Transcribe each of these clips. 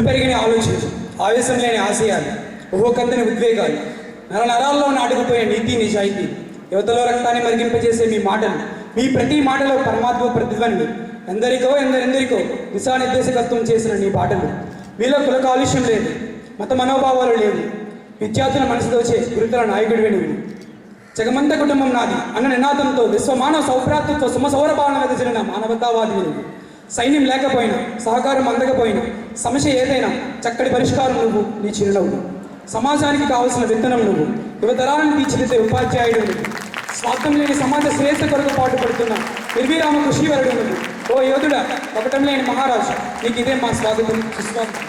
పెరిగిన ఆలోచించు, ఆవేశం లేని ఆశయాలు, ఊహకందని ఉద్వేగాలు, నరాల్లో నాటుకుపోయే నీతి నిజాయితీ, యువతలో రక్తాన్ని మరిగింపజేసే మీ మాటలు, మీ ప్రతి మాటలో పరమాత్మ ప్రతిధ్వని, ఎందరెందరికో దిశానిర్దేశకత్వం చేసిన నీ పాటలు. మీలో కుల కాలుష్యం లేదు, మత మనోభావాలు లేవు, విద్యార్థుల మనసు దోచే గురుతుల నాయకుడివే నువ్వు. జగమంత కుటుంబం నాది అన్న నినాదంతో విశ్వమానవ సౌభ్రాతృత్వ సుమసౌరభావన వెదజల్లిన మానవతావాది నువ్వు. సైన్యం లేకపోయినా, సహకారం అందకపోయినా, సమస్య ఏదైనా చక్కటి పరిష్కారం నువ్వు, నీ చిరునవ్వు. సమాజానికి కావలసిన విత్తనం నువ్వు, యువతరాలను తీర్చిదిద్దే ఉపాధ్యాయుడు నువ్వు. స్వార్థం లేని సమాజ శ్రేయస్సు కొరకు పాటుపడుతున్న నిర్విరామ కృషివరుడు నువ్వు. ఓ యోధుడా, ఒకటం లేని మహారాజు, నీకు ఇదే మా స్వాగతం, సుస్వాగతం.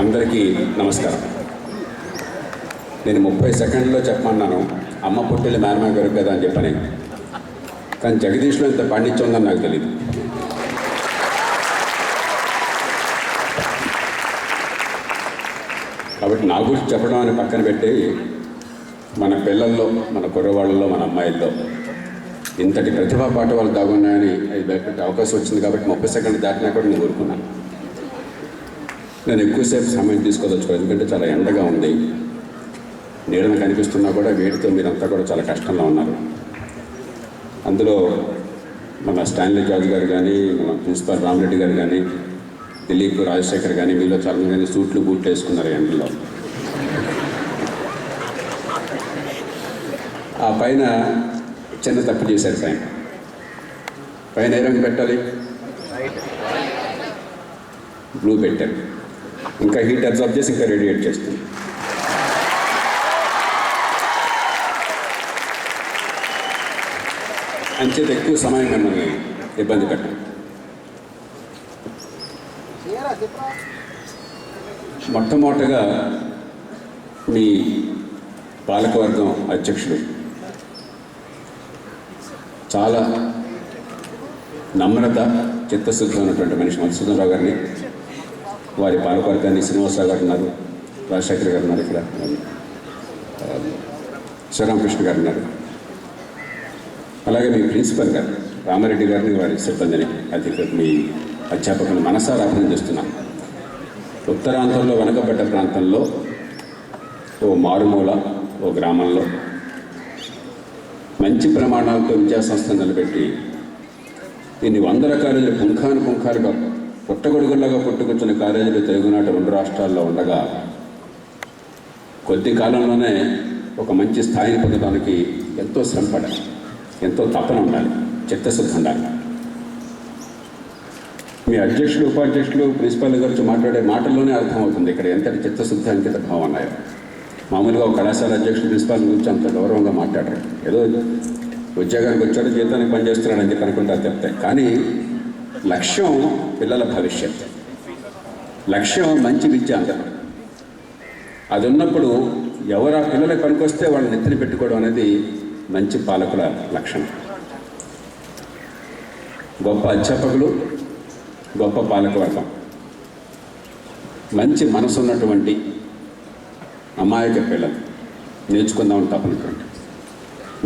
అందరికీ నమస్కారం. నేను 30 సెకండ్లో చెప్పమన్నాను, అమ్మ పుట్టిల్లి మేనమా గారు కదా అని చెప్పని. కానీ జగదీష్లో ఇంత పాండిత్యం ఉందని నాకు తెలియదు. కాబట్టి నా గురించి చెప్పడం అని పక్కన పెట్టి, మన పిల్లల్లో, మన కుర్రవాళ్ళలో, మన అమ్మాయిల్లో ఇంతటి ప్రతిభా పాఠవాలు దాగున్నాయని అది అవకాశం వచ్చింది. కాబట్టి 30 సెకండ్లు దాటినా కూడా నేను ఊరుకున్నాను. నేను ఎక్కువసేపు సమయం తీసుకోదలుచుకోలేదు, ఎందుకంటే చాలా ఎండగా ఉంది. నీడన కనిపిస్తున్నా కూడా వేడితో మీరంతా కూడా చాలా కష్టంలో ఉన్నారు. అందులో మన స్టాన్లీ జార్జ్ గారు కానీ, మన ప్రిన్సిపాల్ రామరెడ్డి గారు కానీ, దిలీప్ రాజశేఖర్ కానీ, మీలో చాలా మంది సూట్లు బూట్లు వేసుకున్నారు ఎండలో. ఆ పైన చిన్న తప్పు చేశారు. పైన ఏ రంగు పెట్టాలి? బ్లూ పెట్టారు. ఇంకా హీట్ అబ్జర్వ్ చేసి ఇంకా రేడియేట్ చేస్తుంది. అంచేత ఎక్కువ సమయం మిమ్మల్ని ఇబ్బంది పెట్టండి. మొట్టమొదటగా మీ పాలకవర్గం అధ్యక్షుడు చాలా నమ్రత, చిత్తశుద్ధి ఉన్నటువంటి మనిషి మధుసూదన్ రావు గారిని, వారి పాలకవర్గాన్ని శ్రీనివాసరావు గారు ఉన్నారు, రాజశేఖర్ గారు ఉన్నారు, ఇక్కడ శివరామకృష్ణ గారు ఉన్నారు, అలాగే మీ ప్రిన్సిపల్ గారు రామారెడ్డి గారిని, వారి సిబ్బందిని, మీ అధ్యాపకులను మనసారా అభినందిస్తున్నాను. ఉత్తరాంధ్రలో వెనకబడ్డ ప్రాంతంలో ఓ మారుమూల ఓ గ్రామంలో మంచి ప్రమాణాలతో విద్యాసంస్థ నిలబెట్టి ఇన్ని వందల కాలేజీలు పుంఖానుగా పుట్టగొడుగుల్లాగా పుట్టుకొచ్చిన కాలేజీలు తెలుగునాటి 2 రాష్ట్రాల్లో ఉండగా కొద్ది కాలంలోనే ఒక మంచి స్థాయిని పొందడానికి ఎంతో శ్రమపడాలి, ఎంతో తపన ఉండాలి, చిత్తశుద్ధి ఉండాలి. మీ అధ్యక్షులు, ఉపాధ్యక్షులు, ప్రిన్సిపాల్ గురించి మాట్లాడే మాటల్లోనే అర్థమవుతుంది ఇక్కడ ఎంతటి చిత్తశుద్ధి, అంకిత భావం ఉన్నాయో. మామూలుగా ఒక కళాశాల అధ్యక్షుడు ప్రిన్సిపాల్ గురించి అంత గౌరవంగా మాట్లాడరు. ఏదో ఉద్యోగానికి వచ్చాడు, జీతానికి పనిచేస్తున్నాడు అని చెప్పి అనుకుంటారు చెప్తే. కానీ లక్ష్యం పిల్లల భవిష్యత్, లక్ష్యం మంచి విద్య అందడం. అది ఉన్నప్పుడు ఎవరు ఆ పిల్లలకు పనికొస్తే వాళ్ళని నెత్తిన పెట్టుకోవడం అనేది మంచి పాలకుల లక్షణం. గొప్ప అధ్యాపకులు, గొప్ప పాలకవర్గం, మంచి మనసు ఉన్నటువంటి అమాయక పిల్లలు నేర్చుకుందామని తప్పనుకోండి.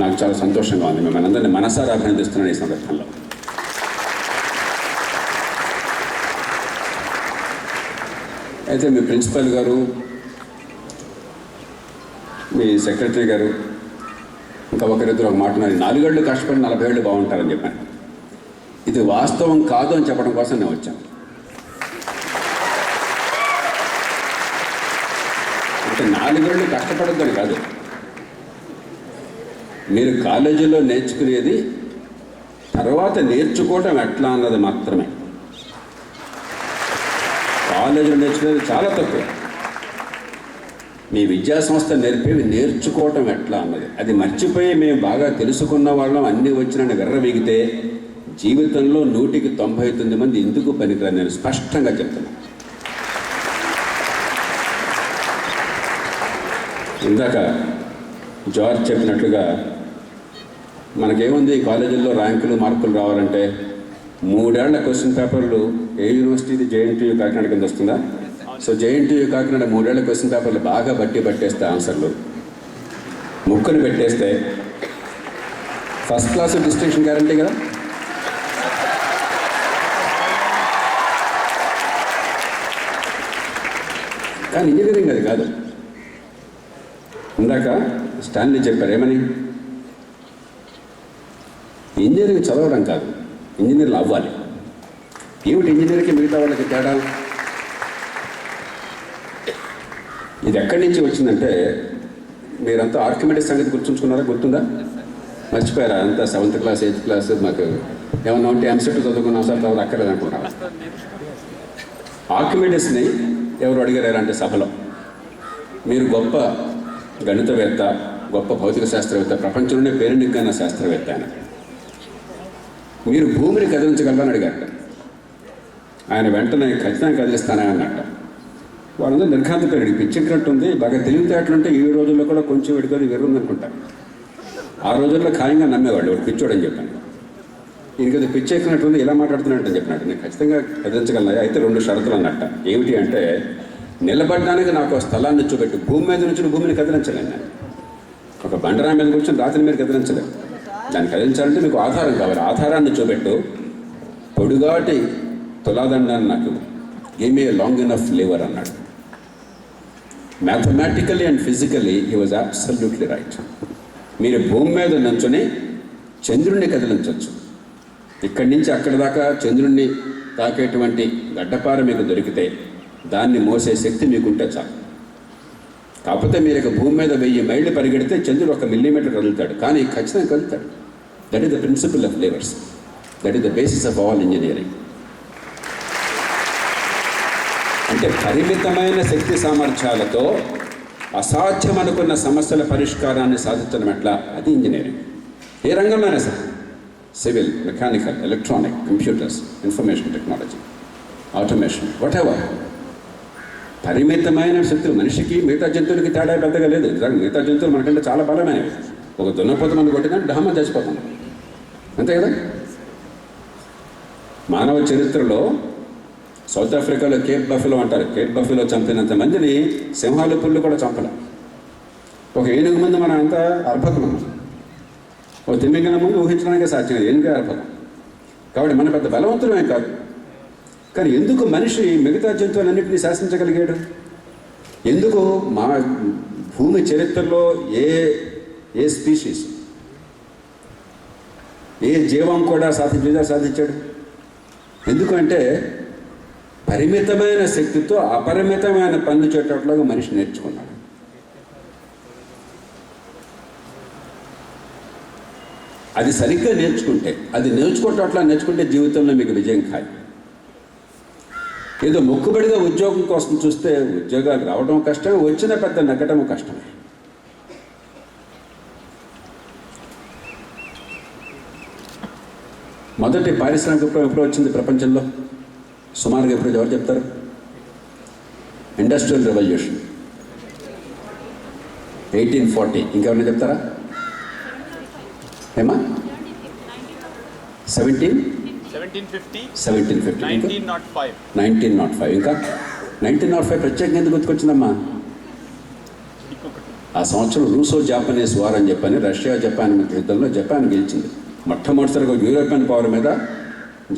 నాకు చాలా సంతోషంగా ఉంది. మిమ్మల్ని అందరినీ మనసారా అభినందిస్తున్నాను ఈ సందర్భంలో. అయితే మీ ప్రిన్సిపల్ గారు, మీ సెక్రటరీ గారు, ఇంకా ఒకరిద్దరు ఒక మాట అన్నారు, 4 ఏళ్ళు కష్టపడి 40 ఏళ్ళు బాగుంటారని చెప్పాను. ఇది వాస్తవం కాదు అని చెప్పడం కోసం నేను వచ్చాను. అంటే 4 ఏళ్ళు కష్టపడద్దని కాదు, మీరు కాలేజీలో నేర్చుకునేది తర్వాత నేర్చుకోవటం ఎట్లా అన్నది మాత్రమే. కాలేజీలో నేర్చుకునేది చాలా తక్కువ. మీ విద్యాసంస్థ నేర్పేవి నేర్చుకోవటం ఎట్లా అన్నది, అది మర్చిపోయి మేము బాగా తెలుసుకున్న వాళ్ళం అన్నీ వచ్చినని వెర్రవీగితే జీవితంలో 100కి 99 మంది ఎందుకు పనికిరాని నేను స్పష్టంగా చెప్తున్నాను. ఇందాక జార్జ్ చెప్పినట్లుగా మనకేముంది, ఈ కాలేజీల్లో ర్యాంకులు మార్కులు రావాలంటే 3 ఏళ్ల క్వశ్చన్ పేపర్లు. ఏ యూనివర్సిటీది? జేఎన్టీయూ కాకినాడ కింద వస్తుందా? సో జేఎన్టీయూ కాకినాడ 3 ఏళ్ల క్వశ్చన్ పేపర్లు బాగా పట్టేస్తే ఆన్సర్లు ముక్కును పెట్టేస్తే ఫస్ట్ క్లాస్ డిస్టింక్షన్ గ్యారంటీ కదా. కానీ ఇంజనీరింగ్ అది కాదు. ఇందాక స్టాన్లీ చెప్పారు ఏమని, ఇంజనీరింగ్ చదవడం కాదు, ఇంజనీర్లు అవ్వాలి. ఏమిటి ఇంజనీర్కి మిగతా వాళ్ళకి తేడా? ఇది ఎక్కడి నుంచి వచ్చిందంటే, మీరంతా ఆర్కిమెడిస్ సంగతి గుర్తుంచుకున్నారా? గుర్తుందా? మర్చిపోయారా? అంతా 7th క్లాస్ 8th క్లాస్ మాకు ఏమన్నా ఉంటే ఎంసెట్ చదువుకున్నాం సార్, తర్వాత అక్కర్లేదు అనుకుంటాం. ఆర్కిమెడిస్ని ఎవరు అడిగారంటే సభలో, మీరు గొప్ప గణితవేత్త, గొప్ప భౌతిక శాస్త్రవేత్త, ప్రపంచంలోనే పేరెన్నికైన శాస్త్రవేత్త అని, మీరు భూమిని కదిలించగలరని అడిగారట. ఆయన వెంటనే ఖచ్చితంగా కదిలిస్తానే అన్నట్ట. వాళ్ళందరూ నిర్ఘాంత పేరు పిచ్చెక్కినట్టుంది, బాగా తెలివితేటలుంటే ఈ రోజుల్లో కూడా కొంచెం వెడుకొని వెరుందనుకుంటా. ఆ రోజుల్లో ఖాయంగా నమ్మేవాళ్ళు, వాడు పిచ్చోడని చెప్పాను. ఇంకది పిచ్చెక్కినట్టుంది, ఇలా మాట్లాడుతున్నట్టు చెప్పినట్టు. నేను ఖచ్చితంగా కదిలించగలను. అయితే 2 షరతులు అన్నట్ట. ఏమిటి అంటే, నిలబడడానికి నాకు స్థలాన్ని చూపెట్టు. భూమి మీద నుంచి భూమిని కదిలించలేను నేను. ఒక బండరాయి మీద కూర్చొని రాత్రి మీద కదిలించలేదు. దాన్ని కదిలించాలంటే మీకు ఆధారం కావాలి. ఆధారాన్ని చూపెట్టు. పొడుగాటి తులాదండాన్ని నాకు give me long enough lever అన్నాడు. Mathematically and physically he was absolutely right. మీరు భూమి మీద నుంచుని చంద్రుణ్ణి కదిలించవచ్చు. ఇక్కడి నుంచి అక్కడి దాకా చంద్రుణ్ణి తాకేటువంటి గడ్డపార మీకు దొరికితే దాన్ని మోసే శక్తి మీకుంటే చాలు. కాకపోతే మీరు ఇక భూమి మీద 1000 మైళ్ళు పరిగెడితే చంద్రుడు 1 మిల్లీమీటర్ కదులుతాడు, కానీ ఖచ్చితంగా కదులుతాడు. That is the principle of levers. That is the basis of all engineering. అంటే పరిమితమైన శక్తి సామర్థ్యాలతో అసాధ్యం అనుకున్న సమస్యల పరిష్కారాన్ని సాధించడం ఎట్లా, అది ఇంజనీరింగ్. ఏ రంగంలోనే సరే, civil, mechanical, electronic, computers, information technology, automation, what ever. పరిమితమైన శక్తులు. మనిషికి మిగతా జంతువులకి తేడా పెద్దగా లేదు. మిగతా జంతువులు మనకంటే చాలా బలమైనవి. ఒక దున్నపోత మనం కొట్టినా డహమ్మ చచ్చిపోతాం, అంతే కదా. మానవ చరిత్రలో సౌత్ ఆఫ్రికాలో కేప్ బఫెలో అంటారు, కేప్ బఫెలో చంపినంత మందిని సింహాలు, పుళ్ళు కూడా చంపలే. ఒక ఏనుగు ముందు మనం అంతా అర్భకం. ఒక తిమ్మింగన ముందు ఊహించడానికే సాధ్యం, ఏనుగే అర్భకం. కాబట్టి మన పెద్ద బలవంతులమే కాదు. కానీ ఎందుకు మనిషి మిగతా జంతువులన్నింటినీ శాసించగలిగాడు? ఎందుకు మా భూమి చరిత్రలో ఏ స్పీషీస్, ఏ జీవం కూడా సాధించాడు? ఎందుకంటే పరిమితమైన శక్తితో అపరిమితమైన పనులు చేసేటట్లుగా మనిషి నేర్చుకున్నాడు. అది సరిగ్గా నేర్చుకుంటే, అది నేర్చుకుంటే జీవితంలో మీకు విజయం ఖాయం. ఏదో మొక్కుబడిగా ఉద్యోగం కోసం చూస్తే ఉద్యోగాలు రావడం కష్టమే, వచ్చిన పెద్ద నగ్గడం కష్టమే. మొదటి పారిశ్రామిక విప్లవం ఎప్పుడు వచ్చింది ప్రపంచంలో? సుమారుగా ఎప్పుడు ఎవరు చెప్తారు? Industrial revolution 1840. ఇంకెవరైనా చెప్తారా? ఏమా? 1750 1905. ఇంకా 1905 ప్రత్యేకంగా ఎందుకు గుర్తుకొచ్చిందమ్మా? ఆ సంవత్సరం రూసో జాపనీస్ వార్ అని చెప్పని రష్యా జపాన్ యుద్ధంలో జపాన్ గెలిచింది. మొట్టమొదటిసారిగా యూరోపియన్ పవర్ మీద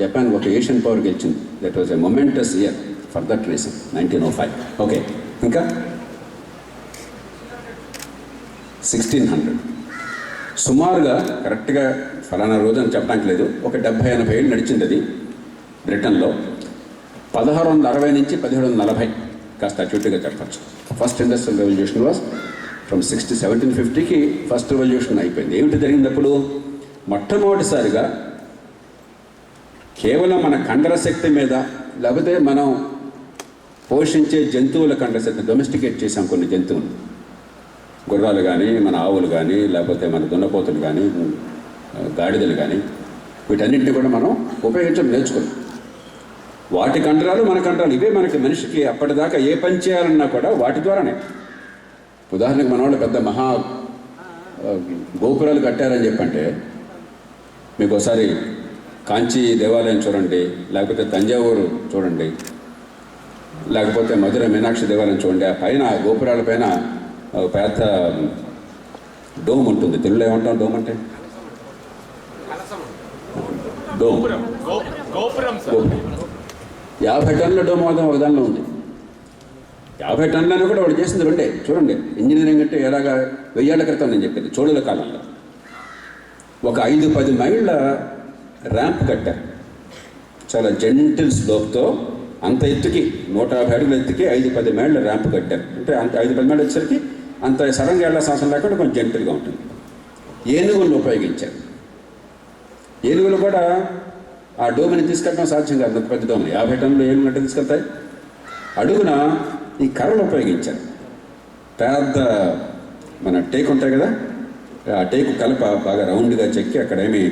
జపాన్ ఒక ఏషియన్ పవర్ గెలిచింది. That was a momentous year for that reason, 1905. Okay, ఇంకా 1600 సుమారుగా, కరెక్ట్గా ఫలానా రోజు అని చెప్పడానికి లేదు, ఒక 70-80 ఏళ్ళు నడిచింది అది బ్రిటన్లో. 1660 నుంచి 1740 కాస్త అచ్యూట్గా చెప్పచ్చు. First industrial revolution was from 1750కి ఫస్ట్ రెవల్యూషన్ అయిపోయింది. ఏమిటి జరిగింది అప్పుడు? మొట్టమొదటిసారిగా కేవలం మన కండర శక్తి మీద, లేకపోతే మనం పోషించే జంతువుల కండర శక్తి, డొమెస్టికేట్ చేసాం కొన్ని జంతువులు, గుర్రాలు కానీ, మన ఆవులు కానీ, లేకపోతే మన దున్నపోతులు కానీ, గాడిదలు కానీ, వీటన్నింటినీ కూడా మనం ఉపయోగించడం నేర్చుకున్నాం. వాటి కండరాలు మన కండరాలు, ఇవే మనకి మనిషికి అప్పటిదాకా ఏ పని చేయాలన్నా కూడా వాటి ద్వారానే. ఉదాహరణకు మన వాళ్ళు పెద్ద మహా గోపురాలు కట్టారని చెప్పంటే, మీకు ఒకసారి కాంచీ దేవాలయం చూడండి, లేకపోతే తంజావూరు చూడండి, లేకపోతే మధుర మీనాక్షి దేవాలయం చూడండి. ఆ పైన గోపురాల పైన పెద్ద డోమ్ ఉంటుంది. తెలుగులో ఏమంటాం డోమ్ అంటే? డోమ్. గోపురం సార్. గోపురం. 50 టన్నుల డోమ్ మాత్రం ఒక దానిలో ఉంది. 50 టన్నులను కూడా వాడు చేసింది రెండే. చూడండి, ఇంజనీరింగ్ అంటే ఎలాగా 1000 ఏళ్ల క్రితం నేను చెప్పింది, చోళుల కాలంలో. ఒక 5-10 మైళ్ళ ర్యాంప్ కట్టారు, చాలా జెంటిల్ స్లోప్తో. అంత ఎత్తుకి 150 అడుగుల ఎత్తుకి 5-10 మైళ్ళ ర్యాంప్ కట్టారు. అంటే అంత 5-10 మైళ్ళు వచ్చేసరికి అంత సడన్గా వెళ్ళాల్సిన అవసరం లేకుండా కొంచెం జెంటిల్గా ఉంటుంది. ఏనుగులను ఉపయోగించారు. ఏనుగులు కూడా ఆ డోమ్ని తీసుకెళ్ళడం సాధ్యం కాదు, అంత పెద్ద డోమ్ని. 50 టన్నులు ఏనుగులు అంటే తీసుకెళ్తాయి. అడుగున ఈ కర్రలు ఉపయోగించారు. పెద్ద మన టేకు ఉంటాయి కదా, ఆ టేకు కలప బాగా రౌండ్గా చెక్కి అక్కడ ఏమి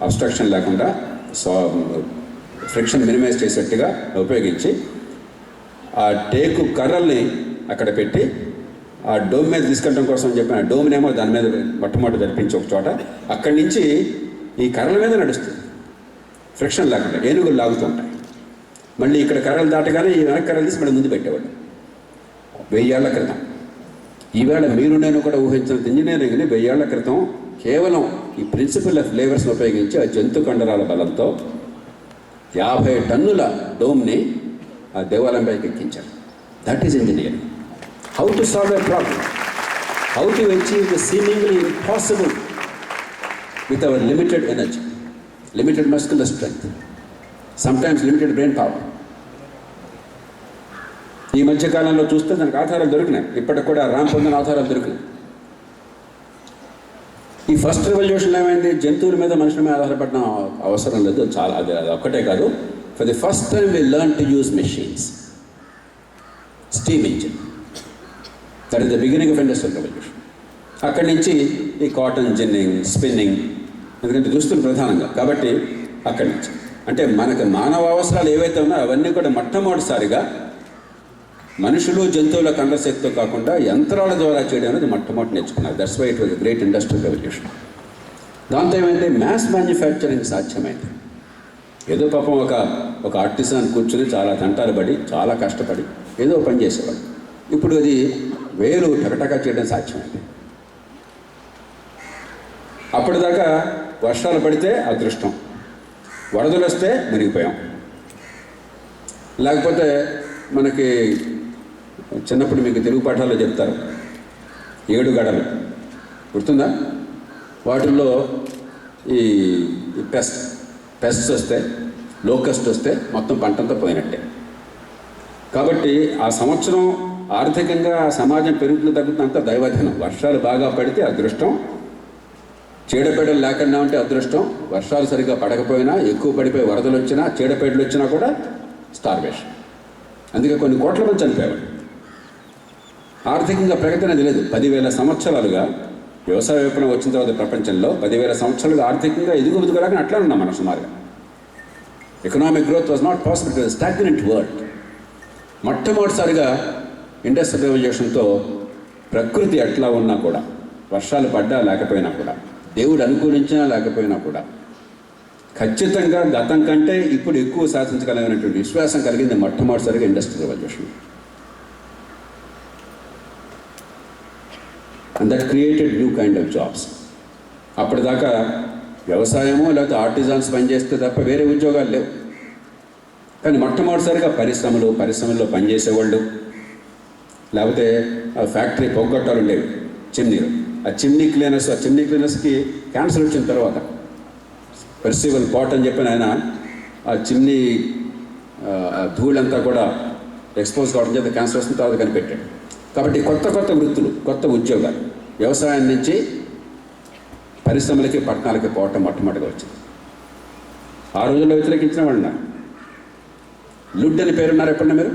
అబ్స్ట్రక్షన్ లేకుండా ఫ్రిక్షన్ మినిమైజ్ చేసేట్టుగా ఉపయోగించి ఆ టేకు కర్రల్ని అక్కడ పెట్టి ఆ డోమ్ మీద తీసుకెళ్ళడం కోసం చెప్పిన డోమ్నేమో దాని మీద మొట్టమొదటి జరిపించి ఒక చోట, అక్కడి నుంచి ఈ కర్రల మీద నడుస్తుంది ఫ్రిక్షన్ లేకుండా. ఏనుగులు లాగుతుంటాయి. మళ్ళీ ఇక్కడ కర్రలు దాటగానే ఈ వెనక కర్రలు తీసి మళ్ళీ ముందు పెట్టేవాడు. 1000 ఏళ్ల క్రితం. ఈవేళ మీరు నేను కూడా ఊహించినంత ఇంజనీరింగ్ని 1000 ఏళ్ల క్రితం కేవలం ఈ ప్రిన్సిపల్ ఆఫ్ లేవర్స్ని ఉపయోగించి ఆ జంతు కండరాల బలంతో 50 టన్నుల డోమ్ని ఆ దేవాలయం పైకి ఎక్కించారు. That is engineering. How to solve a problem, how to achieve the seemingly impossible with our limited energy, limited muscular strength, sometimes limited brain power. ఈ మధ్య కాలంలో చూస్తే దానికి ఆధారాలు దొరికినాయి. ఇప్పటికి కూడా రామ్ పొందిన ఆధారాలు దొరికినాయి. ఈ ఫస్ట్ రెవల్యూషన్లో ఏమైంది? జంతువుల మీద మనుషుల మీద ఆధారపడడం అవసరం లేదు. చాలా అది ఒక్కటే కాదు. For the first time we learn to use machines. Steam engine, that is the beginning of industrial revolution. అక్కడి నుంచి ఈ కాటన్ జిన్నింగ్, స్పిన్నింగ్, ఎందుకంటే దుస్తులు ప్రధానంగా కాబట్టి అక్కడి నుంచి. అంటే మనకు మానవ అవసరాలు ఏవైతే ఉన్నాయో అవన్నీ కూడా మొట్టమొదటిసారిగా మనుషులు జంతువుల కండశక్తితో కాకుండా యంత్రాల ద్వారా చేయడం అనేది మొట్టమొదటి నేర్చుకున్నారు. That's why it was great industrial revolution. దాంతో ఏమైంది? మ్యాస్ మ్యానుఫ్యాక్చరింగ్ సాధ్యమైంది. ఏదో పాపం ఒక ఆర్టిసాన్ కూర్చుని చాలా తంటాలు పడి చాలా కష్టపడి ఏదో పని చేసేవాడు. ఇప్పుడు అది వేలు టకటకా చేయడం సాధ్యమైంది. అప్పటిదాకా వర్షాలు పడితే అదృష్టం, వరదలు వస్తే మునిగిపోయాం. లేకపోతే మనకి చిన్నప్పుడు మీకు తెలుగు పాఠాల్లో చెప్తారు 7 గడలు గుర్తుందా? వాటిల్లో ఈ పెస్ట్స్ వస్తే, లోకస్ట్ వస్తే మొత్తం పంటంతా పోయినట్టే. కాబట్టి ఆ సంవత్సరం ఆర్థికంగా సమాజం పెరుగుతుంది తగ్గుతుంది అంతా దైవాధీనం. వర్షాలు బాగా పడితే అదృష్టం, చీడపీడలు లేకుండా ఉంటే అదృష్టం. వర్షాలు సరిగ్గా పడకపోయినా, ఎక్కువ పడిపోయి వరదలు వచ్చినా, చీడపీడలు వచ్చినా కూడా స్టార్వేషన్. అందుకే కొన్ని కోట్ల మంది చనిపోయాడు. ఆర్థికంగా ప్రగతి అనేది లేదు. 10,000 సంవత్సరాలుగా వ్యవసాయ విప్లవం వచ్చిన తర్వాత ప్రపంచంలో 10,000 సంవత్సరాలుగా ఆర్థికంగా ఎదుగులాగా అట్లా ఉన్నాం మనం సుమారుగా. Economic growth was not possible. It was stagnant world. మొట్టమొదటిసారిగా ఇండస్ట్రియల్ రెవల్యూషన్తో ప్రకృతి ఎట్లా ఉన్నా కూడా, వర్షాలు పడ్డా లేకపోయినా కూడా, దేవుడు అనుకూలించినా లేకపోయినా కూడా ఖచ్చితంగా గతం కంటే ఇప్పుడు ఎక్కువ సాధించగలిగినటువంటి విశ్వాసం కలిగింది మొట్టమొదటిసారిగా industrial revolution. And that created new kind of jobs. అప్పటిదాకా వ్యవసాయమో లేకపోతే ఆర్టిజాన్స్ పనిచేస్తే తప్ప వేరే ఉద్యోగాలు లేవు. కానీ మొట్టమొదటిసారిగా పరిశ్రమల్లో పనిచేసేవాళ్ళు, లేకపోతే ఫ్యాక్టరీ పొగ్గొట్టాలు ఉండేవి, చిమ్నీలు. ఆ చిమ్నీ క్లీనర్స్కి క్యాన్సర్ వచ్చిన తర్వాత పెర్సివల్ పాట్ అని చెప్పిన ఆయన ఆ చిమ్నీ ధూళంతా కూడా ఎక్స్పోజ్ కావడం చేత క్యాన్సర్ వస్తున్న తర్వాత కనిపెట్టాడు. కాబట్టి కొత్త వృత్తులు, కొత్త ఉద్యోగాలు వ్యవసాయం నుంచి పరిశ్రమలకి, పట్టణాలకి పోవటం మొట్టమొదటిగా వచ్చింది. ఆ రోజుల్లో వ్యతిరేకించిన వాళ్ళు లుడ్ అని పేరున్నారు. ఎప్పుడన్నా మీరు?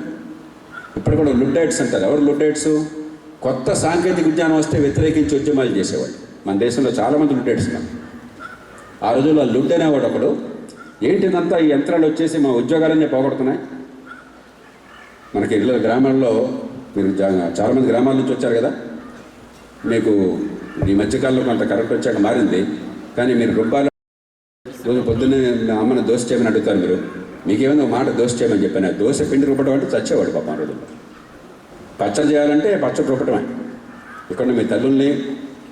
ఇప్పుడు కూడా లుడ్డైట్స్ అంటారు. ఎవరు లుడ్డైట్స్? కొత్త సాంకేతిక విజ్ఞానం వస్తే వ్యతిరేకించి ఉద్యమాలు చేసేవాళ్ళు. మన దేశంలో చాలామంది లుడ్డైట్స్ ఉన్నారు. ఆ రోజుల్లో లుడ్ అనేవాడు ఒకడు, ఏంటిదంతా ఈ యంత్రాలు వచ్చేసి మా ఉద్యోగాలన్నీ పోగొడుతున్నాయి. మనకి ఇళ్ళ గ్రామాల్లో, మీరు చాలామంది గ్రామాల నుంచి వచ్చారు కదా, మీకు ఈ మధ్యకాలంలో కొంత కరెంట్ వచ్చాక మారింది. కానీ మీరు రూపాయలు రోజు పొద్దున్నే అమ్మని దోశ చేయమని అడుగుతారు. మీరు మీకేమైనా మాట దోశ చేయమని చెప్పాను. దోశ పిండి రుబ్బడం అంటే చచ్చేవాడు పాపం రోజుల్లో. పచ్చడి చేయాలంటే పచ్చడి రుబ్బటమే. ఇక్కడ మీ తల్లుల్ని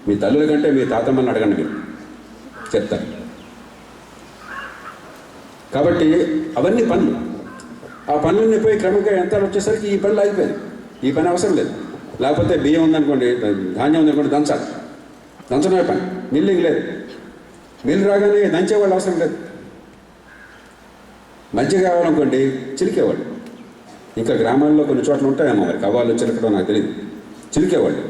మీ తల్లుల కంటే మీ తాతమ్మని అడగండి, మీరు చెప్తారు. కాబట్టి అవన్నీ పనులు. ఆ పనులన్నీ పోయి క్రమంగా యంత్రాలు వచ్చేసరికి ఈ పనులు అయిపోయింది. ఈ పని అవసరం లేదు. లేకపోతే బియ్యం ఉందనుకోండి, ధాన్యం ఉందనుకోండి, దంచాలి. దంచడమే పని, మిల్లింగ్ లేదు. మిల్లు రాగానే దంచేవాళ్ళు అవసరం లేదు. మధ్య కావాలనుకోండి చిలికేవాళ్ళు. ఇంకా గ్రామాల్లో కొన్ని చోట్ల ఉంటాయేమో, మరి కవ్వాలు చిలకడం నాకు తెలియదు, చిలికేవాళ్ళు.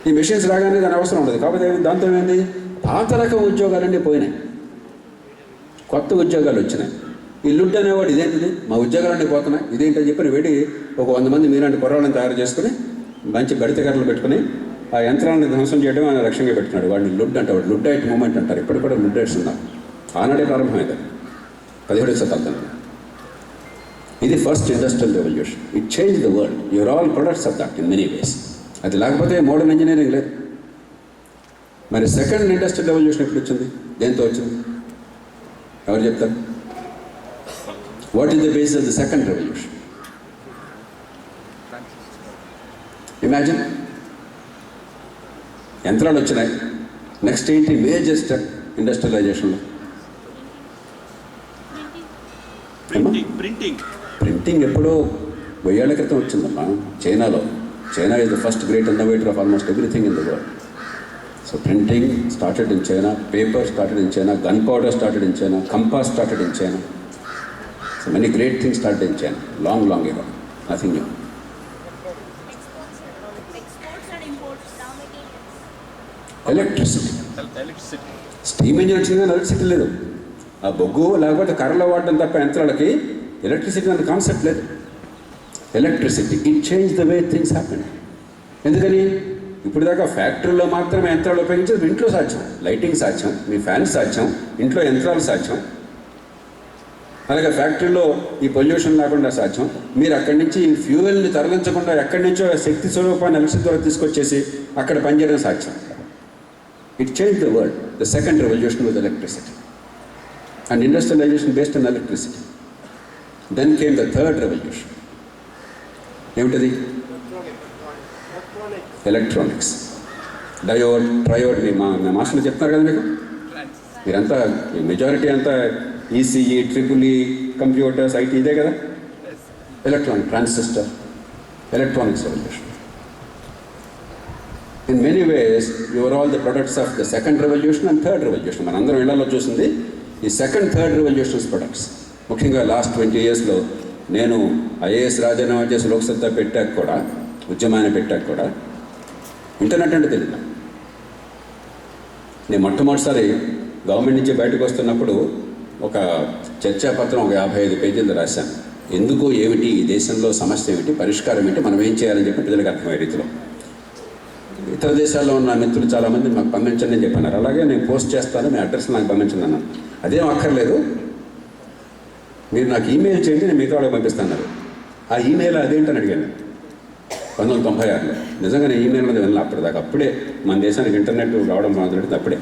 ఈ మెషిన్స్ రాగానే దాని అవసరం ఉండదు. కాబట్టి దాంతో ఏంటి, పాత రకం ఉద్యోగాలన్నీ పోయినాయి, కొత్త ఉద్యోగాలు వచ్చినాయి. ఈ లుడ్ అనేవాడు ఇదేంటిది, మా ఉద్యోగాలన్నీ పోతున్నాయి, ఇదేంటని చెప్పి వెళ్ళి ఒక 100 మంది మీలాంటి కుర్రాళ్ళని తయారు చేసుకుని మంచి బడితెగరలు పెట్టుకుని ఆ యంత్రాలను ధ్వంసం చేయడం ఆయన లక్ష్యంగా పెట్టుకున్నాడు. వాడిని లుడ్ అంటే, వాడు లుడ్డైట్ మూమెంట్ అంటారు. ఇప్పుడు కూడా లుడ్డైట్స్ ఉన్నారు. ఆనాడే ప్రారంభమైంది 17వ శతాబ్దంలో. ఇది first industrial revolution. It change the world. You are all products of that in many ways. అది లేకపోతే మోడర్న్ ఇంజనీరింగ్ లేదు. మరి సెకండ్ ఇండస్ట్రియల్ రెవల్యూషన్ ఎప్పుడు వచ్చింది, దేంతో వచ్చింది, ఎవరు చెప్తారు? What is the base of the second revolution? Imagine, యంత్రాలు వచ్చినాయి. నెక్స్ట్ ఏంటి మేజర్ స్టెప్ ఇండస్ట్రియలైజేషన్లో? ప్రింటింగ్ ఎప్పుడో 1000 ఏళ్ల క్రితం వచ్చిందమ్మా, చైనాలో. China is the first great innovator of almost everything in the world. So printing started in China, paper started in China, gun powder started in China, compass started in China. So many great things started in China, long ago. Nothing new. Exports and imports, raw materials. Electricity. Steam engine వచ్చింది కానీ electricity లేదు. ఆ బొగ్గు లేకపోతే కర్రలో వాడడం తప్ప యంత్రాలకి electricity అనే concept లేదు. Electricity it change the way things happen. ఎందుకని ఇప్పుడు దాకా ఫ్యాక్టరీలో మాత్రమే యంత్రాలు ఉపయోగించేది ఇంట్లో సాధ్యం. లైటింగ్ సాధ్యం, మీ ఫ్యాన్స్ సాధ్యం, ఇంట్లో యంత్రాలు సాధ్యం. అలాగే ఫ్యాక్టరీలో ఈ పొల్యూషన్ లేకుండా సాధ్యం. మీరు అక్కడి నుంచి ఫ్యూయల్ని తరలించకుండా ఎక్కడి నుంచో శక్తి స్వరూపాన్ని ఎలక్ట్రిసిటీ ద్వారా తీసుకొచ్చేసి అక్కడ పనిచేయడం సాధ్యం. It change the world. The second revolution with electricity and industrialization based on electricity. Then came the third revolution. ఏమిటది? ఎలక్ట్రానిక్స్. Diode, triode. మా మాస్టర్లు చెప్తున్నారు కదా మీకు. మీరంతా మెజారిటీ అంతా ఈసీఈ, ట్రిపుల్-ఈ, కంప్యూటర్స్, ఐటీ ఇదే కదా. Electronic, transistor, electronics revolution. In many ways your all the products of the second revolution and third revolution. మనందరం ఇళ్లలో చూసింది ఈ సెకండ్, థర్డ్ రెవల్యూషన్స్ ప్రొడక్ట్స్. ముఖ్యంగా లాస్ట్ 20 yearsలో నేను ఐఏఎస్ రాజీనామా చేసి లోక్సత్తా పెట్టాక కూడా, ఉద్యమాన్ని పెట్టాక కూడా ఇంటర్నెట్ అంటే తెలియదు. నేను మొట్టమొదటిసారి గవర్నమెంట్ నుంచి బయటకు వస్తున్నప్పుడు ఒక చర్చాపత్రం ఒక 55 పేజీలు రాశాను. ఎందుకు, ఏమిటి, ఈ దేశంలో సమస్య ఏమిటి, పరిష్కారం ఏంటి, మనం ఏం చేయాలని చెప్పి ప్రజలకు అర్థమయ్యే రీతిలో. ఇతర దేశాల్లో ఉన్న మిత్రులు చాలామంది మాకు పంపించండి అని చెప్పన్నారు. అలాగే నేను పోస్ట్ చేస్తాను, మీ అడ్రస్ నాకు పంపించండి అన్నాను. అదేం అక్కర్లేదు, మీరు నాకు ఈమెయిల్ చేయండి, నేను మిగతా వాళ్ళకి పంపిస్తాను. ఆ ఈమెయిల్ అదేంటని అడిగాను 1996లో. నిజంగా నేను ఈమెయిల్ అనేది వెళ్ళాను అప్పటిదాకా. అప్పుడే మన దేశానికి ఇంటర్నెట్ రావడం మొదలెడితే అప్పుడే.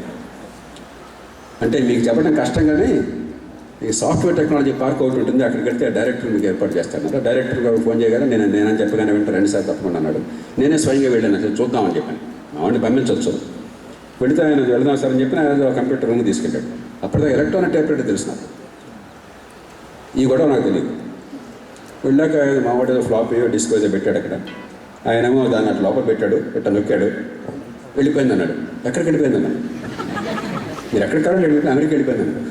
అంటే మీకు చెప్పడం కష్టం, కానీ ఈ సాఫ్ట్వేర్ టెక్నాలజీ పార్క్ ఒకటి ఉంటుంది, అక్కడికి వెళ్తే డైరెక్టర్ మీకు ఏర్పాటు చేస్తాను. డైరెక్టర్ గారు ఫోన్ చేయగానే నేనని చెప్పగానే వెంటనే 2 సార్లు తప్పకుండా అన్నాడు. నేనే స్వయంగా వెళ్ళాను, అసలు చూద్దామని చెప్పాను. మా వాడిని పంపించవచ్చు. వెళితే ఆయన వెళదాం సార్ అని చెప్పి ఆయన కంప్యూటర్ రూమ్ తీసుకెళ్ళాడు. అప్పటిదాకా ఎలక్ట్రానిక్ టైప్రైటర్ తెలుసు నాకు. ఈ గొడవ నాకు తెలియదు. వెళ్ళాక మా వాడు ఏదో ఫ్లాప్ ఏదో డిస్క్ ఏదో పెట్టాడు అక్కడ. ఆయనేమో దాన్ని అట్లా లోపల పెట్టాడు, ఇట్లా నొక్కాడు, వెళ్ళిపోయింది అన్నాడు. ఎక్కడికి వెళ్ళిపోయింది అన్నాడు. మీరు ఎక్కడికి వెళ్ళి అమెరికా వెళ్ళిపోయింది అన్నాడు.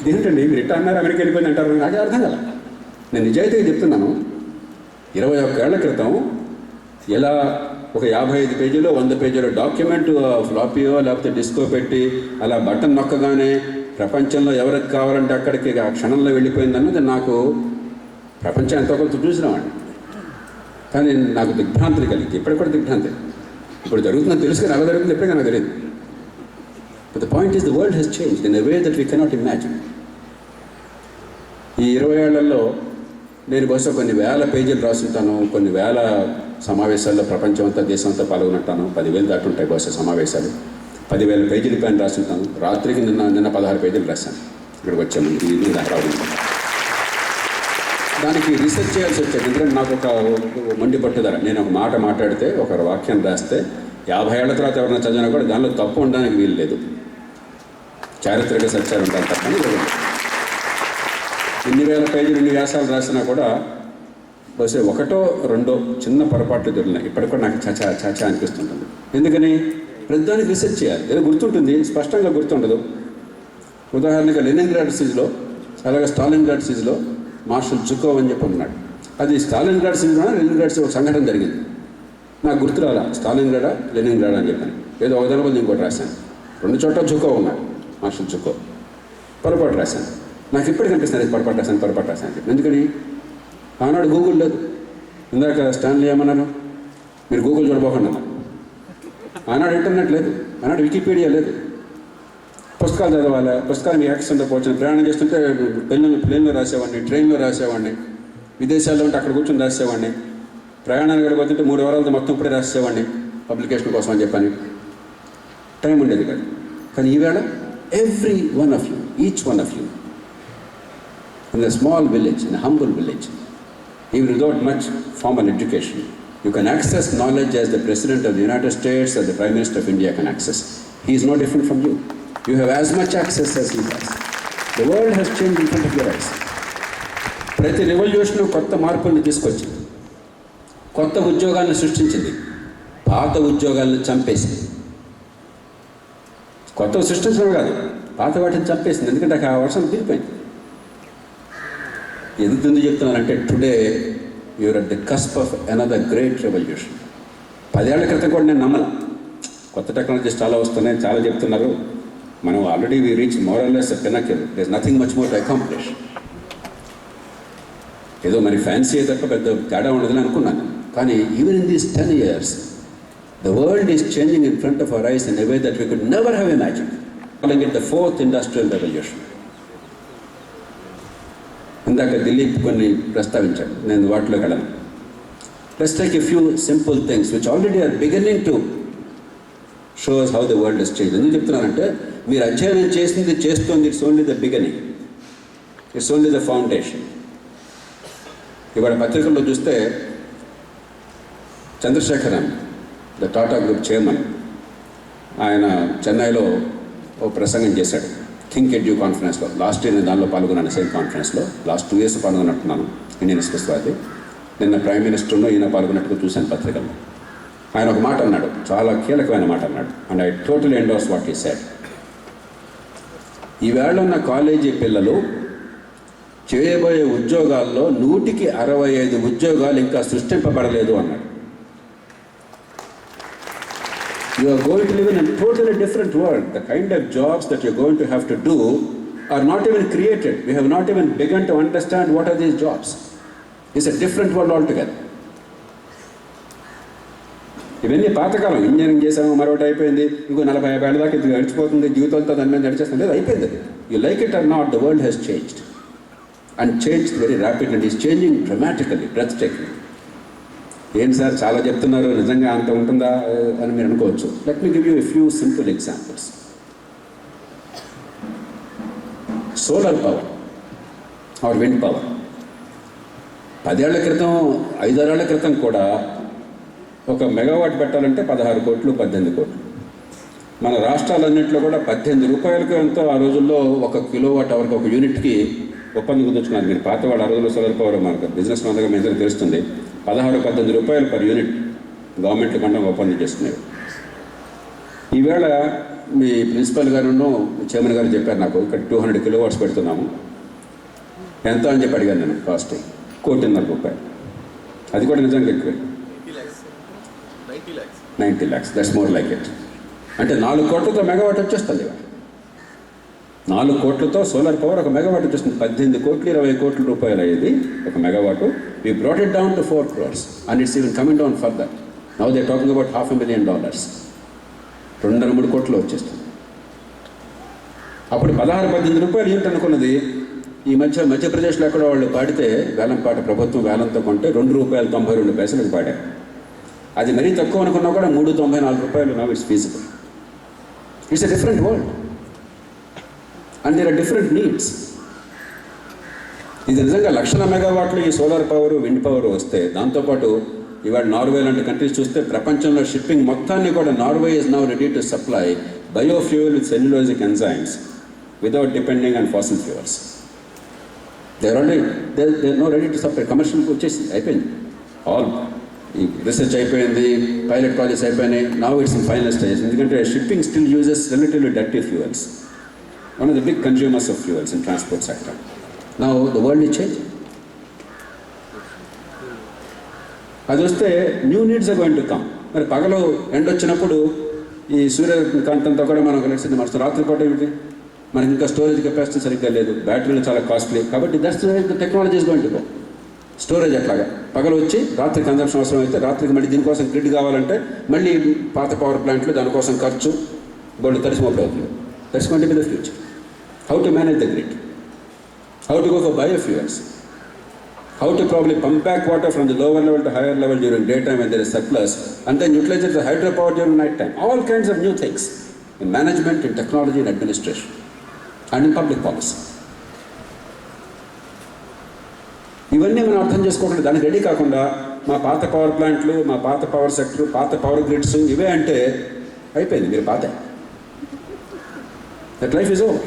ఇదేంటండి మీరు ఇట్లా అన్నారు, అమెరికా వెళ్ళిపోయింది అంటారు, నాకే అర్థం కదా. నేను నిజాయితీగా చెప్తున్నాను, 21 ఏళ్ల క్రితం ఎలా ఒక 55 పేజీలో 100 పేజీలో డాక్యుమెంట్ ఫ్లాపీయో లేకపోతే డిస్కో పెట్టి అలా బటన్ నొక్కగానే ప్రపంచంలో ఎవరికి కావాలంటే అక్కడికి ఆ క్షణంలో వెళ్ళిపోయింది అన్నది నాకు ప్రపంచం ఎంతో కొంత చూసినామండి. కానీ నాకు దిగ్భ్రాంతిని కలిగింది. ఇప్పటికి కూడా దిగ్భ్రాంతి. ఇప్పుడు జరుగుతుందని తెలుసు కానీ ఎలా జరుగుతుంది ఎప్పుడే నాకు తెలియదు. But the point is the world has changed in a way that we cannot imagine. ఈ 20 ఏళ్లలో నేను బహుశా కొన్ని వేల పేజీలు రాసుంటాను, కొన్ని వేల సమావేశాల్లో ప్రపంచం అంతా దేశం అంతా పాల్గొంటాను. 10,000 దాటుంటాయి బహుశా సమావేశాలు. 10,000 పేజీల పైన రాసుంటాను. రాత్రికి నిన్న 16 పేజీలు రాశాను ఇక్కడికి వచ్చే ముందు. ఇది హైదరాబాద్. దానికి రీసెర్చ్ చేయాల్సి వచ్చేది. ఎందుకంటే నాకు ఒక మొండి పట్టుదల. నేను ఒక మాట మాట్లాడితే, ఒక వాక్యం రాస్తే 50 ఏళ్ల తర్వాత ఎవరైనా చదివినా కూడా దానిలో తప్పు ఉండడానికి వీలు లేదు. చారిత్రక సత్యాలు ఉంటాయి తప్పని ఇన్ని వేల పేజీలు ఇన్ని వ్యాసాలు రాసినా కూడా బహుశా ఒకటో రెండో చిన్న పొరపాట్లు దొరికినాయి. ఇప్పటికి కూడా నాకు చాచా అనిపిస్తుంటుంది. ఎందుకని ప్రతిదానికి రీసెర్చ్ చేయాలి. ఏదో గుర్తుంటుంది, స్పష్టంగా గుర్తుండదు. ఉదాహరణగా లెనిన్గ్రాడ్ సీజ్లో, అలాగే స్టాలిన్గ్రాడ్ సీజ్లో మార్షల్ జుకోవ్ అని చెప్పి ఉన్నాడు. అది స్టాలిన్గ్రాడ్ సీజ్లోనే లెనిన్గ్రాడ్ సీజ్ ఒక సంఘటన జరిగింది. నాకు గుర్తు రాలా స్టాలిన్గ్రాడా లెనిన్గ్రాడ్ అని చెప్పాను. ఏదో ఒక దాని బదులు ఇంకోటి రాశాను. 2 చోట్ల జుకోవ్ ఉన్నాడు, మార్షల్ జుకోవ్. పొరపాటు రాశాను. నాకు ఇప్పటికీ అనిపిస్తుంది పొరపాటు రాశాను అని చెప్పి. ఎందుకని ఆనాడు గూగుల్ లేదు. ఇందాక స్టాన్లీ ఏమన్నారు, మీరు గూగుల్ చూడబోకండి అన్నారు. ఆనాడు ఇంటర్నెట్ లేదు, ఆనాడు వికీపీడియా లేదు. పుస్తకాలు చదవాలి, పుస్తకాలు మీ యాక్సిడెంట్ పోవచ్చు. ప్రయాణం చేస్తుంటే ప్లేన్లో రాసేవాడిని, ట్రైన్లో రాసేవాడిని, విదేశాల్లో ఉంటే అక్కడ కూర్చొని రాసేవాడిని, ప్రయాణానికి వెళ్ళిపోతుంటే 3 వారాలతో మొత్తం ఇప్పుడే రాసేవాడిని పబ్లికేషన్ కోసం అని చెప్పని. టైం ఉండేది కాదు. కానీ ఈవేళ every one of you, each one of you in a small village, in a humble village, even without much formal education, you can access knowledge as the President of the United States or the Prime Minister of India can access. He is no different from you. You have as much access as he has. The world has changed in front of your eyes. ప్రతి revolution కొత్త మార్పుల్ని తీసుకొచ్చింది, కొత్త ఉద్యోగాలను సృష్టించింది, పాత ఉద్యోగాలను చంపేసింది. కొత్త సృష్టించడం కాదు, పాత వాటిని చంపేసింది. ఎందుకంటే ఆ వర్షం దిగిపోయింది. ఎందుకు చెప్తున్నానంటే today you are at the cusp of another great revolution. 10 ఏళ్ల క్రితం కూడా నేను నమ్మను. కొత్త టెక్నాలజీస్ చాలా వస్తున్నాయి, చాలా చెప్తున్నారు. మనం already we reach more or less pinnacle. There is nothing much more to accomplish. ఏదో మరి ఫ్యాన్సీ తప్ప పెద్ద తేడా ఉండదని అనుకున్నాను. కానీ even in these 10 years the world is changing in front of our eyes in a way that we could never have imagined. Calling it the 4th industrial revolution. ఇందాక దిలీప్ కొన్ని ప్రస్తావించాడు, నేను వాటిలోకి వెళ్ళను. Let's take a few simple things which already are beginning to shows how the world is change. ఎందుకు చెప్తున్నానంటే మీరు అధ్యయనం చేసింది చేస్తుంది, it's only the beginning, it's only the foundation. ఇవాళ పత్రికల్లో చూస్తే Chandrasekaran, the Tata group chairman, ఆయన చెన్నైలో ఓ ప్రసంగం చేశాడు థింక్ ఎడ్యూ కాన్ఫరెన్స్లో. లాస్ట్ ఇయర్ నేను దానిలో పాల్గొన్నాను, సేమ్ కాన్ఫరెన్స్లో. లాస్ట్ 2 years పాల్గొన్నట్టున్నాను ఇండియన్ ఎక్స్ప్రెస్ వారి. నిన్న ప్రైమ్ మినిస్టర్ను ఈయన పాల్గొన్నట్టుగా చూశాను పత్రికల్లో. ఆయన ఒక మాట అన్నాడు, చాలా కీలకమైన మాట అన్నాడు, and I totally endorse what he said. ఈవేళ ఉన్న కాలేజీ పిల్లలు చేయబోయే ఉద్యోగాల్లో 100కి 65 ఉద్యోగాలు ఇంకా సృష్టింపబడలేదు అన్నాడు. You are going to live in a totally different world. The kind of jobs that you're going to have to do are not even created. We have not even begun to understand what are these jobs. It's a different world altogether. ఇవన్నీ పాతకాలం. Engineering చేసాము, మరొకటి అయిపోయింది, ఇంకో 40-50 ఏళ్ళ దాకా ఇది గడిచిపోతుంది, జీవితంతో దాని మీద నడిచేస్తుంది. లేదు, అయిపోయింది అది. You like it or not, the world has changed and changed very rapidly and is changing dramatically, breath taking. ఏంటి సార్ చాలా చెప్తున్నారు, నిజంగా అంత ఉంటుందా అని మీరు అనుకోవచ్చు. Let me give you a few simple examples. Solar power or wind power 10 ఏళ్ల క్రితం, 5-6 ఏళ్ల క్రితం కూడా 1 మెగావాట్ పెట్టాలంటే 16 కోట్లు, 18 కోట్లు. మన రాష్ట్రాలన్నింటిలో కూడా 18 రూపాయలకు ఎంతో ఆ రోజుల్లో 1 కిలోవాట్ అవర్కి, 1 యూనిట్కి ఒప్పందం కుదుర్చుకున్నారు. మీరు పాత వాళ్ళు ఆ రోజుల్లో సోలార్ పవర్ మనకు బిజినెస్ మందగా మీ అందరికీ తెలుస్తుంది. 16-18 రూపాయలు పర్ యూనిట్ గవర్నమెంట్ కన్నా ఒప్పందం చేసుకునేవి. ఈవేళ మీ ప్రిన్సిపల్ గారును చైర్మన్ గారు చెప్పారు నాకు, ఇక్కడ 200 కిలోవాట్స్ పెడుతున్నాము, ఎంత అని చెప్పి అడిగాను నేను. కాస్ట్ 1.5 కోటి. అది కూడా నిజంగా ఎక్కువ, 90 lakhs. That's more like it. అంటే 4 కోట్లతో మెగావాట్ వచ్చేస్తుంది. 4 కోట్లతో సోలార్ పవర్ 1 మెగావాట్ వచ్చేస్తుంది. 18 కోట్లు 20 కోట్ల రూపాయలు అయ్యేది 1 megawatt. We brought it down to 4 crores and it's even coming down further. Now they're talking about $500,000. 2-3 కోట్లు వచ్చేస్తుంది. అప్పుడు 16-18 రూపాయలు యూనిట్ అనుకున్నది. ఈ మధ్యప్రదేశ్లో ఎక్కడ వాళ్ళు పాడితే వేలం పాట, ప్రభుత్వం వేలంతో కొంటే ₹2.92 పాడారు. అది మరీ తక్కువ అనుకున్నా కూడా ₹3.94. Now it's feasible. It's a different world and there are different needs. ఇది నిజంగా 1,00,000 మెగావాట్లు ఈ సోలార్ పవర్, విండ్ పవర్ వస్తే దాంతోపాటు ఇవాళ నార్వే లాంటి కంట్రీస్ చూస్తే ప్రపంచంలో షిప్పింగ్ మొత్తాన్ని కూడా Norway is now ready to supply biofuel with cellulosic enzymes without depending on fossil fuels. They no ready to supply. కమర్షియల్కి వచ్చేసి అయిపోయింది. ఆల్ ఈ రీసెర్చ్ అయిపోయింది, పైలట్ ప్రాజెక్ట్స్ అయిపోయినాయి. Now it's in final stage. ఎందుకంటే shipping still uses relatively dirty fuels. One of the big consumers of fuels in transport sector. Now the world is change. అది వస్తే new needs are going to come. మరి పగలు ఎండ వచ్చినప్పుడు ఈ సూర్యకాంతంతో కూడా మనం కలిసింది మన రాత్రిపూట ఏమిటి, మనకి ఇంకా స్టోరేజ్ కెపాసిటీ సరిగ్గా లేదు, బ్యాటరీలు చాలా కాస్ట్లీ. కాబట్టి that's the technology is going to go. Storage అట్లాగా పగలు వచ్చి రాత్రి కన్జంప్షన్ అవసరం అయితే రాత్రికి మళ్ళీ దీనికోసం గ్రిడ్ కావాలంటే మళ్ళీ పాత పవర్ ప్లాంట్లు దానికోసం ఖర్చు బోర్డు తడిసిమప్పుడు అవుతుంది. That's going to be the future. How to manage the grid, how to go for biofuels, how to probably pump back water from the lower level to higher level during daytime when there is surplus, and then utilize it as hydropower during night time. All kinds of new things in management, in technology, in administration, and in public policy. ఇవన్నీ మనం అర్థం చేసుకోకుండా దానికి ready కాకుండా మా పాత power ప్లాంట్లు, మా పాత పవర్ సెక్టర్, పాత పవర్ గ్రిడ్స్ ఇవే అంటే అయిపోయింది. మీరు పాత that life is over.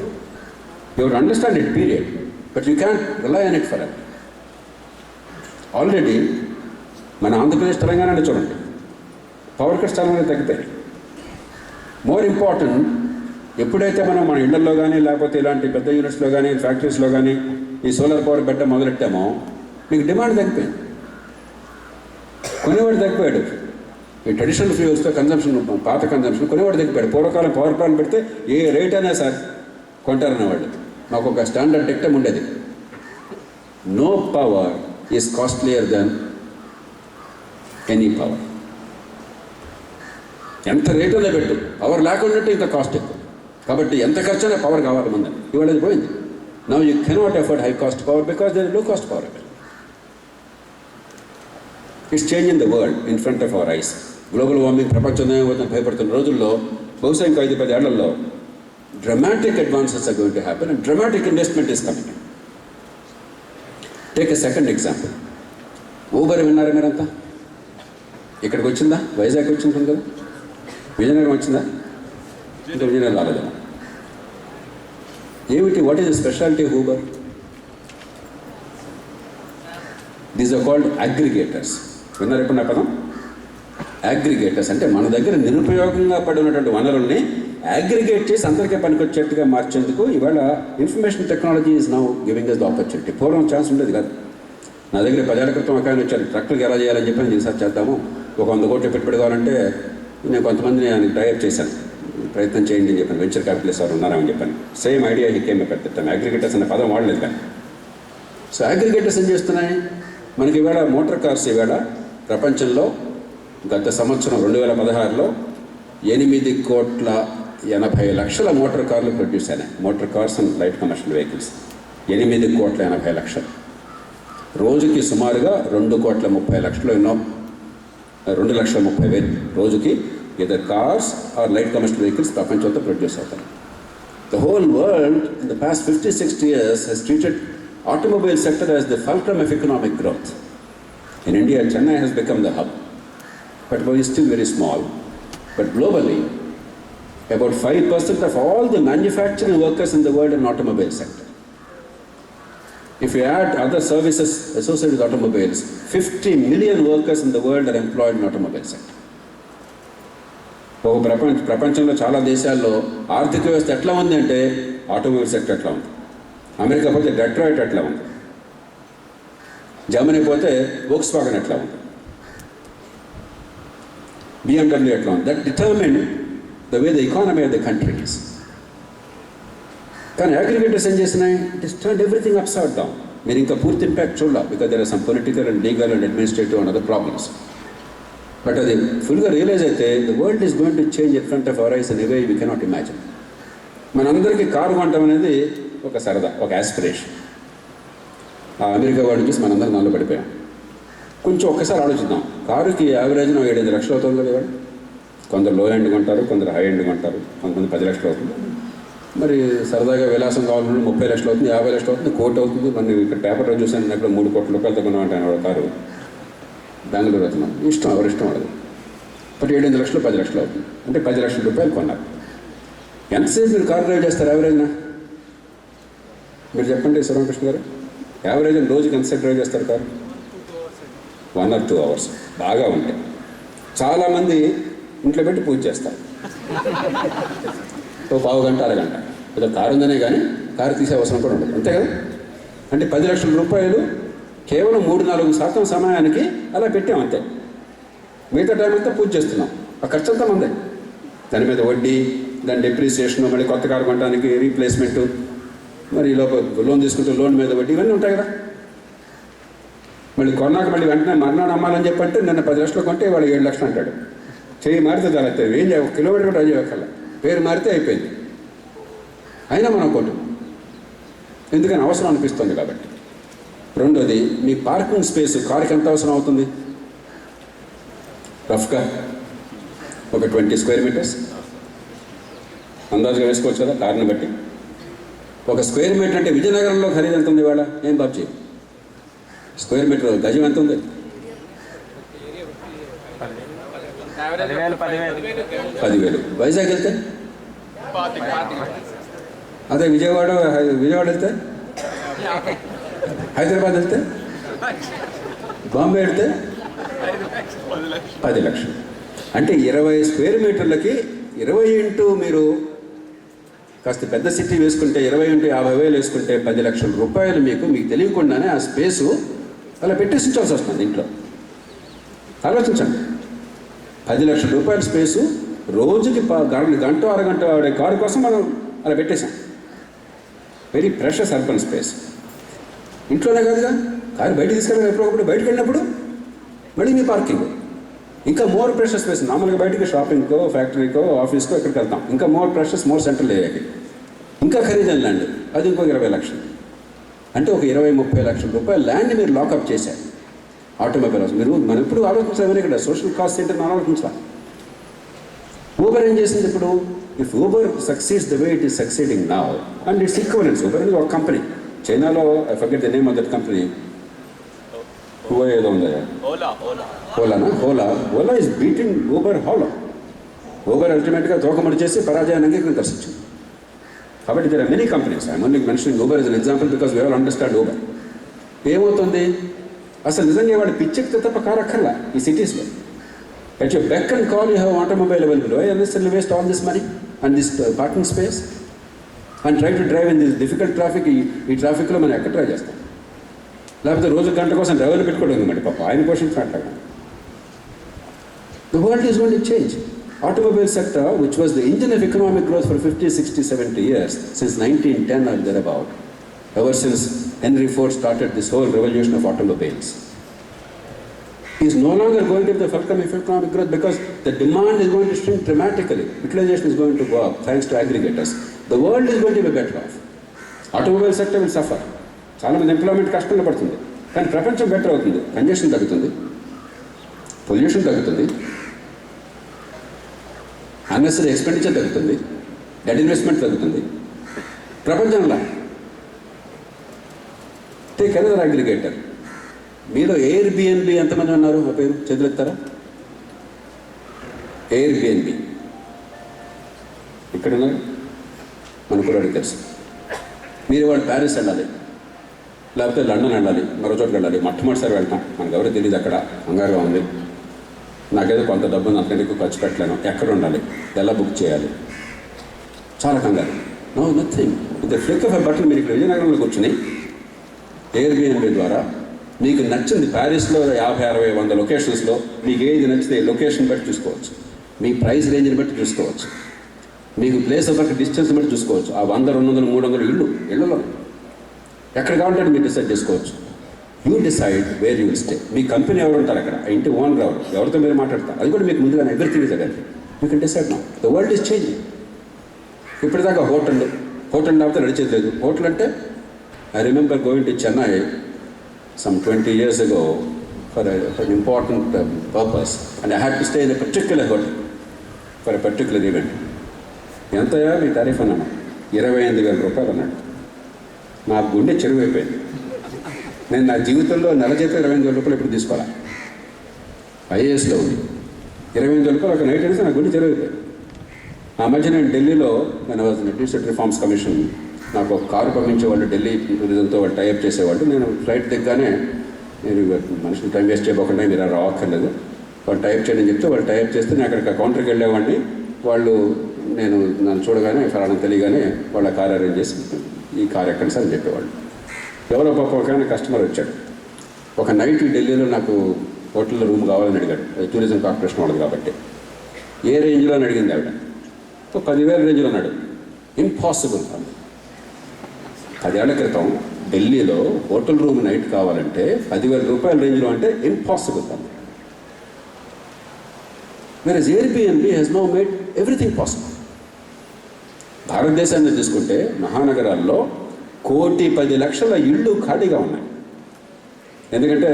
You would understand it period, but you can rely on it forever. Already మన ఆంధ్రప్రదేశ్ తెలంగాణ చూడండి, పవర్ కట్స్ చాలా తగ్గిపోయాయి. మోర్ ఇంపార్టెంట్, ఎప్పుడైతే మనం మన ఇళ్లలో కానీ లేకపోతే ఇలాంటి పెద్ద యూనిట్స్లో కానీ ఫ్యాక్టరీస్లో కానీ ఈ సోలార్ పవర్ పెట్టడం మొదలెట్టామో మీకు డిమాండ్ తగ్గిపోయింది, కొనేవాడు తగ్గిపోయాడు. ఈ ట్రెడిషనల్ ఫ్యూయల్స్తో కన్జంప్షన్, పాత కన్జంప్షన్ కొనేవాడు తగ్గిపోయాడు. పూర్వకాలం పవర్ ప్లాంట్ పెడితే ఏ రేట్ అయినా సార్ కొంటారనేవాళ్ళు. మాకు ఒక స్టాండర్డ్ టెక్టమ్ ఉండేది, no power is costlier than any power. ఎంత రేటులో పెట్టు, పవర్ లేకుండా ఇంత కాస్ట్ ఎక్కువ. కాబట్టి ఎంత ఖర్చు అయినా పవర్ కావాలి మందని. ఇవాళ అది పోయింది. Now you cannot afford high cost power because there is low cost power. It's change in the world in front of our eyes. Global warming ప్రపంచంలో భయపడుతున్న రోజుల్లో బహుశా ఇంకా 5-10 ఏళ్లలో dramatic advances are going to happen and dramatic investment is coming. Take a second example. Uber విన్నారా మీరంతా? ఇక్కడికి వచ్చిందా? వైజాగ్ వచ్చి ఉంటుంది కదా, విజయనగరం వచ్చిందా? ఇంకా విజయనగరం రాలేదా? ఏమిటి, what is the speciality of Uber? These are called aggregators. విన్నారు ఎప్పుడు నా పదం? అగ్రిగేటర్స్ అంటే మన దగ్గర నిరుపయోగంగా పడి ఉన్నటువంటి వనరుల్ని అగ్రిగేట్ చేసి అందరికీ పనికొచ్చేట్టుగా మార్చేందుకు ఇవాళ information technology is now giving us the opportunity. పూర్వం ఛాన్స్ ఉండేది కాదు. నా దగ్గర 10 ఏళ్ల క్రితం ఒక ఆయన వచ్చారు, ట్రక్కులకు ఎలా చేయాలని చెప్పి నేను రీసెర్చ్ చేద్దాము, ఒక 100 కోట్లు పెట్టుబడి కావాలంటే నేను కొంతమందిని ఆయనకి టైప్ చేశాను, ప్రయత్నం చేయండి అని చెప్పాను. వెంచర్ క్యాపిటలిస్ట్ వారు ఉన్నారని చెప్పాను. సేమ్ ఐడియా ఈ కేమ్ పెట్టాను. అగ్రిగేటర్స్ అనే పదం వాడలేదు కానీ. సో అగ్రిగేటర్స్ ఏం చేస్తున్నాయి మనకి ఇవాళ? మోటార్ కార్స్ ఇవాళ ప్రపంచంలో గత సంవత్సరం 2016లో 8,80,00,000 మోటార్ కార్లు ప్రొడ్యూస్ అయినాయి. Motor cars and light commercial vehicles 8,80,00,000. రోజుకి సుమారుగా 2,30,00,000 ఎన్నో 2,30,000 రోజుకి either cars or light commercial vehicles ప్రపంచంతో ప్రొడ్యూస్ అవుతాయి. The whole world in the past 50-60 years has treated automobile sector as the fulcrum of economic growth. In India, Chennai has become the hub, but we are still very small. But globally, about 5% of all the manufacturing workers in the world in automobile sector. If you add other services associated with automobiles, 50 million workers in the world are employed in automobile sector. ప్రపంచంలో చాలా దేశాల్లో ఆర్థిక వ్యవస్థ ఎట్లా ఉంది అంటే automobile sector ఎట్లా ఉంది. అమెరికా పోతే డెట్రాయిట్ ఎట్లా ఉంది, జర్మనీ పోతే వోక్స్వాగన్ ఎట్లా ఉంది, BMW ఎట్లా ఉంది. That determine the way the economy of the countries. కానీ అగ్రిగేటర్స్ ఏం చేసినాయి? It is turned everything upside down. మీరు ఇంకా పూర్తి ఇంపాక్ట్ చూడాలి, because there are some political and legal and administrative and other problems. But అది ఫుల్గా రియలైజ్ అయితే the world is going to change in front of our eyes in a way we cannot imagine. మనందరికీ car కొనడం అనేది ఒక సరదా, ఒక aspiration. ఆ అమెరికా వాడిని చూసి మనందరం నల్ల పడిపోయాం. కొంచెం ఒక్కసారి ఆలోచిద్దాం, కారుకి యావరేజ్న 7-8 లక్షలు అవుతుంది కదా ఇవాళ. కొందరు లో ఎండ్ కొంటారు, కొందరు హై ఎండ్ కొంటారు, కొంతమంది 10 లక్షలు అవుతుంది. మరి సరదాగా విలాసం కావాలంటే 30 లక్షలు అవుతుంది, 50 లక్షలు అవుతుంది, 1 కోటి అవుతుంది. మరి ఇక్కడ పేపర్లో చూసాను, అక్కడ 3 కోట్ల రూపాయలతో కొన్నామంటే ఆయన కారు. బెంగళూరు అవుతున్నాం, ఇష్టం ఎవరు ఇష్టం అవ్వదు. బట్ 7-8 లక్షలు 10 లక్షలు అవుతుంది, అంటే 10 లక్షల రూపాయలు కొన్నారు. ఎంతసేపు మీరు కార్ డ్రైవ్ చేస్తారు యావరేజ్నా? మీరు చెప్పండి శివరామకృష్ణ గారు, యావరేజ్ రోజుకి ఎంతసేపు డ్రైవ్ చేస్తారు కారు? 1 or 2 hours బాగా ఉంటాయి. చాలామంది ఇంట్లో పెట్టి పూజ చేస్తారు, ఓ పావు గంట అరగంట. ఏదో కారు ఉందనే కానీ కారు తీసే అవసరం కూడా ఉండదు, అంతే కదా? అంటే 10 లక్షల రూపాయలు కేవలం 3-4% సమయానికి అలా పెట్టాం అంతే. మిగతా టైం అంతా పూజ చేస్తున్నాం. ఆ ఖర్చు అంతా మందే. దాని మీద వడ్డీ, దాని డెప్రిసియేషన్, మళ్ళీ కొత్త కారు కొనడానికి రీప్లేస్మెంటు, మరి లోన్ తీసుకుంటే లోన్ మీద వడ్డీ, ఇవన్నీ ఉంటాయి కదా. మళ్ళీ కొన్నాక మళ్ళీ వెంటనే మర్నాడు అమ్మాలని చెప్పంటే నిన్న 10 లక్షలు కొంటే వాడు 7 లక్షలు అంటాడు. చేయి మారితే చాలా ఏం చేయ, 1 కిలోమీటర్ కూడా డ్రైవ్ చేయక్కర్లా, పేరు మారితే అయిపోయింది. అయినా మనం కొంటాం, ఎందుకని అవసరం అనిపిస్తుంది కాబట్టి. రెండోది, మీ పార్కింగ్ స్పేస్ కారుకి ఎంత అవసరం అవుతుంది? రఫ్గా ఒక 20 square meters అందాజుగా వేసుకోవచ్చు కదా కారుని బట్టి. 1 square meter అంటే విజయనగరంలో ఖరీదు ఎంత ఉంది ఇవాళ? ఏం బాబు, స్క్వేర్ మీటర్ గజం ఎంత ఉంది? 10,000. వైజాగ్ వెళ్తే అదే, విజయవాడ వెళ్తే, హైదరాబాద్ వెళ్తే, బాంబే వెళ్తే 10 లక్షలు. అంటే 20 square meterలకి 20 ఇంటూ మీరు కాస్త పెద్ద సిటీ వేసుకుంటే 20 ఇంటూ 50,000 వేసుకుంటే 10 లక్షల రూపాయలు మీకు తెలియకుండానే ఆ స్పేసు అలా పెట్టేసి ఉంచాల్సి వస్తుంది ఇంట్లో. ఆలోచించండి, 10 లక్షల రూపాయల స్పేసు రోజుకి గంట అరగంట వాడే కారు కోసం మనం అలా పెట్టేశాం. Very precious urban space. ఇంట్లోనే కాదుగా, కారు బయటకు తీసుకెళ్ళి ఎప్పుడొకప్పుడు బయటకు వెళ్ళినప్పుడు మళ్ళీ మీ పార్కింగ్, ఇంకా మోర్ ప్రెషస్ స్పేస్. మామూలుగా బయటకి షాపింగ్కో, ఫ్యాక్టరీకో, ఆఫీస్కో ఎక్కడికి వెళ్తాం, ఇంకా మోర్ ప్రెషస్, మోర్ సెంట్రల్ ఏరియాకి, ఇంకా ఖరీదైన ల్యాండ్, అది ఇంకో 20 లక్షలు. అంటే ఒక 20-30 లక్షల రూపాయల ల్యాండ్ మీరు లాకప్ చేశారు ఆటోమొబైల్. మనం ఎప్పుడు ఆలోచించాలి ఇక్కడ సోషల్ కాస్ట్ ఏంటో మనం ఆలోచించాలి. ఊబర్ ఏం చేసింది ఇప్పుడు? If Uber succeeds the way it is succeeding now and it's equivalents. Uber అనేది ఒక కంపెనీ చైనాలో, I forget the name of that company, ఏదో ఉందా, Ola is beating Uber hollow. Uber అల్టిమేట్గా తోకముడి చేసి పరాజయాన్ని అంగీకరించింది. కాబట్టి there are many companies. I'm only mentioning Uber as an example because we all understand Uber. ఏమవుతుంది అసలు? నిజంగా వాడు పిచ్చెక్కితే తప్ప కారు అక్కర్లా ఈ సిటీస్లో. At your beck and call you have automobile available. Why unnecessarily waste all this money and this parking space and try to drive in this difficult traffic? ఈ ట్రాఫిక్లో మనం ఎక్కడ డ్రైవ్ చేస్తాం? లేకపోతే రోజు గంట కోసం డ్రైవర్లు పెట్టుకోవడం మరి పాప ఆయన పోషించినట్లాగా. The world is going to change. Automobile sector, which was the engine of economic growth for 50, 60, 70 years, since 1910 or thereabout, ever since Henry Ford started this whole revolution of automobiles, is no longer going to be the fulcrum of economic growth because the demand is going to shrink dramatically. Utilization is going to go up thanks to aggregators. The world is going to be better off. Automobile sector will suffer. చాలా మంది employment కష్టంగా పడుతుంది, కానీ ప్రపంచం better అవుతుంది. Congestion తగ్గుతుంది, pollution తగ్గుతుంది, unnecessary expenditure తగ్గుతుంది, డెట్ ఇన్వెస్ట్మెంట్ తగ్గుతుంది. ప్రపంచంలో టేక్ అనదర్ అగ్రిగేటర్. మీరు ఎయిర్బిఎన్బి ఎంతమంది ఉన్నారు? ఆ పేరు చేతులెత్తారా? ఎయిర్బిఎన్బి ఇక్కడ ఉన్నారు, మన కుర్రాడికి తెలుసు. మీరు వాళ్ళు ప్యారిస్ వెళ్ళాలి, లేకపోతే లండన్ వెళ్ళాలి, మరో చోటుకి వెళ్ళాలి. మొట్టమొదటిసారి వెళ్తాం, మనకు ఎవరో తెలియదు, అక్కడ కంగారుగా ఉంది, నాకేదో కొంత డబ్బును అంతకంటే ఎక్కువ ఖర్చు పెట్టలేను, ఎక్కడ ఉండాలి, ఎలా బుక్ చేయాలి, చాలా కంగారు. No nothing, with flick of a button మీరు ఇక్కడ విజయనగరంలో కూర్చుని ఎయిర్బిఎన్బి ద్వారా మీకు నచ్చింది ప్యారిస్లో 50, 60, 100 లొకేషన్స్లో మీకు ఏది నచ్చితే లొకేషన్ బట్టి చూసుకోవచ్చు, మీ ప్రైస్ రేంజ్ని బట్టి చూసుకోవచ్చు, మీకు ప్లేస్ ఆఫ్ వర్క్ డిస్టెన్స్ బట్టి చూసుకోవచ్చు. ఆ 100, 200, 300 ఇళ్ళలో ఎక్కడ కావాలంటే మీరు డిసైడ్ చేసుకోవచ్చు. You decide where you will stay. Me company ఎవరు ఉంటారు అక్కడ, ఇంటి ఓనర్ ఎవరు, ఎవరితో మీరు మాట్లాడతారు, అది కూడా మీకు ముందుగానే everything is available. You can decide now. The world is changing. ఇప్పటిదాకా హోటల్ లేకపోతే నడిచేది లేదు. హోటల్ అంటే I remember going to Chennai some 20 years ago for an important purpose, and I had to stay in a particular hotel for a particular event. ఎంతయా మీ tariff అన్నాను? 28,000 రూపాయలు అన్నాడు. నా గుండె చెరువైపోయింది. నేను నా జీవితంలో నెల జీతం 28,000 రూపాయలు ఎప్పుడు తీసుకోవాలా? ఐఏఎస్లో ఉంది. 28 రూపాయలు ఒక నైట్ వేస్తే నా గుండె తెలియదు. ఆ మధ్య నేను ఢిల్లీలో నేను అడ్మినిస్ట్రేటివ్ రిఫార్మ్స్ కమిషన్ నాకు ఒక కారు పంపించేవాళ్ళు, ఢిల్లీ టూరిజంతో వాళ్ళు టైప్ చేసేవాళ్ళు. నేను ఫ్లైట్ దిగ్గానే మీరు మనుషులు టైం వేస్ట్ చేయకుండా మీరు రావక్కర్లేదు, వాళ్ళు టైప్ చేయడం చెప్తే వాళ్ళు టైప్ చేస్తే నేను అక్కడికి కౌంటర్కి వెళ్ళేవాడిని. వాళ్ళు నన్ను చూడగానే ఫలానా తెలియగానే వాళ్ళ కార్ అరేంజ్ చేసి ఈ కార్ ఎక్కండి సార్ అని చెప్పేవాళ్ళు. ఎవరో పాప ఒక కస్టమర్ వచ్చాడు, ఒక నైట్ ఢిల్లీలో నాకు హోటల్లో రూమ్ కావాలని అడిగాడు. అది టూరిజం కార్పొరేషన్ వాళ్ళది కాబట్టి. ఏ రేంజ్లో అని అడిగింది ఆవిడ. 10,000 రేంజ్లో అన్నాడు. ఇంపాసిబుల్. 10 ఏళ్ల క్రితం ఢిల్లీలో హోటల్ రూమ్ నైట్ కావాలంటే 10,000 రూపాయల రేంజ్లో అంటే impossible. Whereas Airbnb has now made everything possible. భారతదేశాన్ని తీసుకుంటే మహానగరాల్లో 1,10,00,000 ఇళ్ళు ఖాళీగా ఉన్నాయి. ఎందుకంటే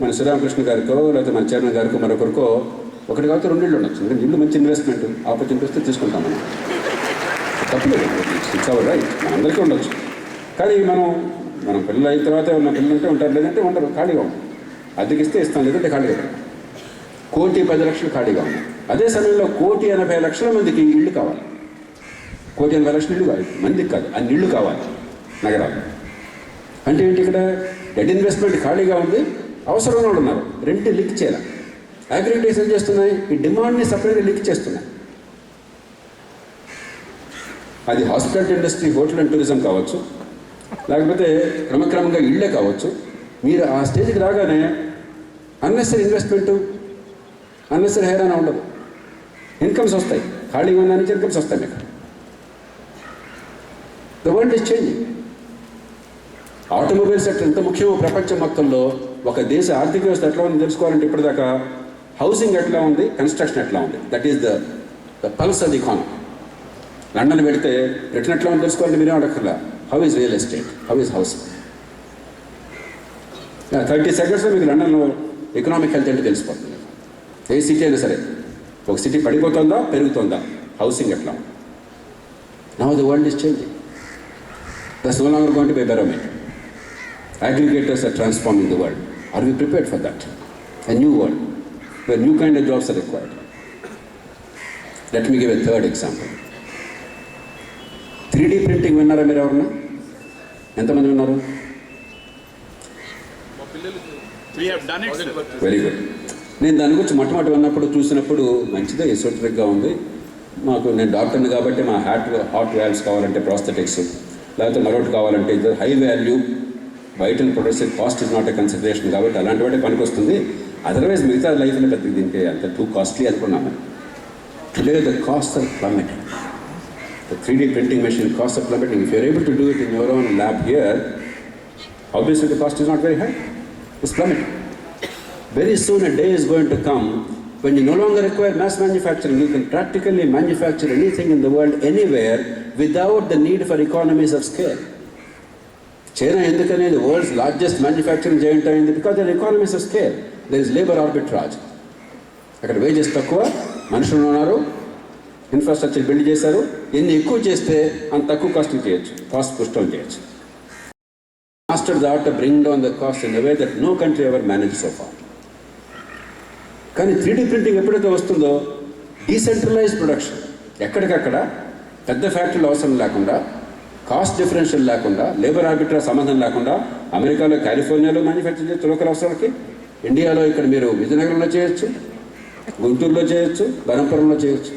మన శ్రీరామకృష్ణ గారికో లేకపోతే మన చైర్మన్ గారికో మరొకరికో ఒకటి కాకపోతే 2 ఇళ్ళు ఉండొచ్చు. ఎందుకంటే ఇల్లు మంచి ఇన్వెస్ట్మెంట్, ఆపర్చునిటీ వస్తే తీసుకుంటాం మనం, తప్పలేదు. ఇట్స్ అవర్ రైట్, మనందరికీ ఉండొచ్చు. కానీ మనం పిల్లలు అయిన తర్వాత ఉన్న పిల్లలు ఉంటే ఉంటారు, లేదంటే ఉండరు, ఖాళీగా ఉంటారు. అద్దెకిస్తే ఇస్తాం, లేదంటే ఖాళీగా ఉంటారు. 1,10,00,000 ఖాళీగా ఉన్నాయి. అదే సమయంలో 1,80,00,000 మందికి ఇళ్ళు కావాలి. 1,80,00,000 ఇళ్ళు కావాలి, మందికి కాదు, అన్ని ఇళ్ళు కావాలి నగరాలు. అంటే ఏంటి, ఇక్కడ డెడ్ ఇన్వెస్ట్మెంట్ ఖాళీగా ఉంది, అవసరం వాళ్ళు ఉన్నారు, రెంట్ లిక్ చేయాలి. అగ్రిగేటర్స్ ఏం చేస్తున్నాయి, ఈ డిమాండ్ని సపరేట్గా లిక్ చేస్తున్నాయి. అది hospitality industry, hotel and tourism కావచ్చు, లేకపోతే క్రమక్రమంగా ఇళ్ళే కావచ్చు. మీరు ఆ స్టేజ్కి రాగానే అన్నెసరీ ఇన్వెస్ట్మెంటు, అన్నెసరీ హైరాణ ఉండదు. ఇన్కమ్స్ వస్తాయి, ఖాళీగా ఉన్న నుంచి ఇన్కమ్స్ వస్తాయి మీకు. The world is changing. Automobile sector ఎంత ముఖ్యమో ప్రపంచం మొత్తంలో. ఒక దేశ ఆర్థిక వ్యవస్థ ఎట్లా ఉంది తెలుసుకోవాలంటే ఇప్పటిదాకా హౌసింగ్ ఎట్లా ఉంది, కన్స్ట్రక్షన్ ఎట్లా ఉంది, that is the pulse of the economy. London పెడితే బ్రిటన్ ఎట్లా ఉంది తెలుసుకోవాలంటే మీరేం అడగక్కర్లా. How is real estate, how is housing. 30 సెకండ్స్లో మీకు లండన్లో ఎకనామిక్ హెల్త్ అంటే తెలిసిపోతుంది. ఏ సిటీ అయినా సరే, ఒక సిటీ పడిపోతుందా పెరుగుతుందా, హౌసింగ్ ఎట్లా ఉంది. Now the world is changing. That's no longer going to be a barometer. Aggregators are transforming the world. Are we prepared for that? A new world where new kind of jobs are required. Let me give a third example. 3D printing విన్నారా మీరు ఎవరన్నా? ఎంతమంది విన్నారు? We have done it, sir. Very good. నేను దాని గురించి మొట్టమొదటి విన్నప్పుడు చూసినప్పుడు మంచిదే, ఎసోటరిక్గా ఉంది. నేను డాక్టర్ని కాబట్టి మా హార్ట్ వాల్వ్స్ కావాలంటే ప్రాస్థెటిక్స్, లేకపోతే మరొకటి కావాలంటే ఇది high value vital products, cost is not a consideration కాబట్టి అలాంటి వాటి పనికి వస్తుంది. అదర్వైజ్ మిగతా లైఫ్లో పెద్ద దీనికి అంత టూ కాస్ట్లీ అనుకున్నాము. Today the cost are plummeting. ద 3D printing machine costs are plummeting. If you are able to do it in your own lab here, obviously the cost is not very high. It's plummeting. Very soon a day is going to come when you no longer require mass manufacturing. You can practically manufacture anything in the world, anywhere, without the need for economies of scale. China ఎందుకనేది world's largest manufacturing joint అయింది? Because their economies of scale. There is labour arbitrage. అక్కడ wages తక్కువ, మనుషులు ఉన్నారు, infrastructure build చేశారు. ఎన్ని ఎక్కువ చేస్తే అంత తక్కువ కాస్ట్కి చేయొచ్చు, కాస్ట్ పుష్ డౌన్ చేయొచ్చు. Master the art to bring down the cost in the way that no country ever manage so far. కానీ 3D ప్రింటింగ్ ఎప్పుడైతే వస్తుందో డీసెంట్రలైజ్ ప్రొడక్షన్, ఎక్కడికక్కడ పెద్ద ఫ్యాక్టరీలు అవసరం లేకుండా, కాస్ట్ డిఫరెన్షియల్ లేకుండా, లేబర్ ఆర్బిట్రా సంబంధం లేకుండా అమెరికాలో కాలిఫోర్నియాలో మ్యానుఫ్యాక్చర్ చేయొచ్చు లోకల్ అవసరాలకి. ఇండియాలో ఇక్కడ మీరు విజయనగరంలో చేయొచ్చు, గుంటూరులో చేయొచ్చు, బరంపురంలో చేయొచ్చు.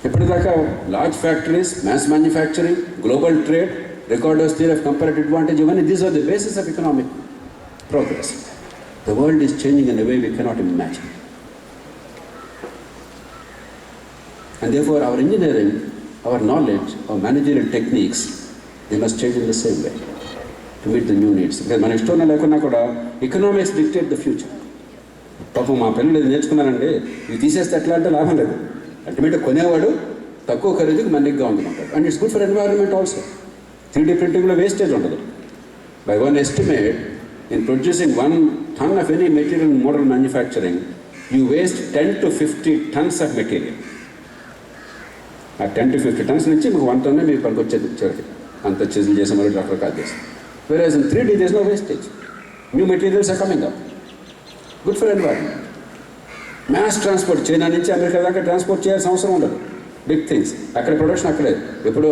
ఇప్పటిదాకా large factories, mass manufacturing, global trade, Ricardo's theory of comparative advantage, ఇవన్నీ these are the basis of economic progress. The world is changing in a way we cannot imagine. And therefore our engineering, our knowledge, our managerial techniques, they must change in the same way to meet the new needs. Because మన ఇష్టం లేకున్నా కూడా economics dictate the future. పాపం మా పిల్లలు ఇది నేర్చుకున్నారండి, ఇవి తీసేస్తే ఎట్లా అంటే లాభం లేదు. అల్టిమేట్గా కొనేవాడు తక్కువ ఖరీదుకి మన్నిగ్గా ఉందన్నమాట. And it's good for environment also. 3D ప్రింటింగ్లో వేస్టేజ్ ఉండదు. By one estimate, in producing 1 ton of any material in modern manufacturing, you waste 10 to 50 tons of material. ఆ 10 to 50 tons నుంచి మీకు 1 ton మీకు పనికి వచ్చేది చివరికి, అంత చిజిల్ చేసి మరో రకరకాలు చేసి. Whereas in 3D there is no wastage. New materials are coming up. Good for environment. Mass transport China నుంచి అమెరికా దాకా ట్రాన్స్పోర్ట్ చేయాల్సిన అవసరం ఉండదు. బిగ్ థింగ్స్ అక్కడ ప్రొడక్షన్ అక్కలేదు. ఎప్పుడో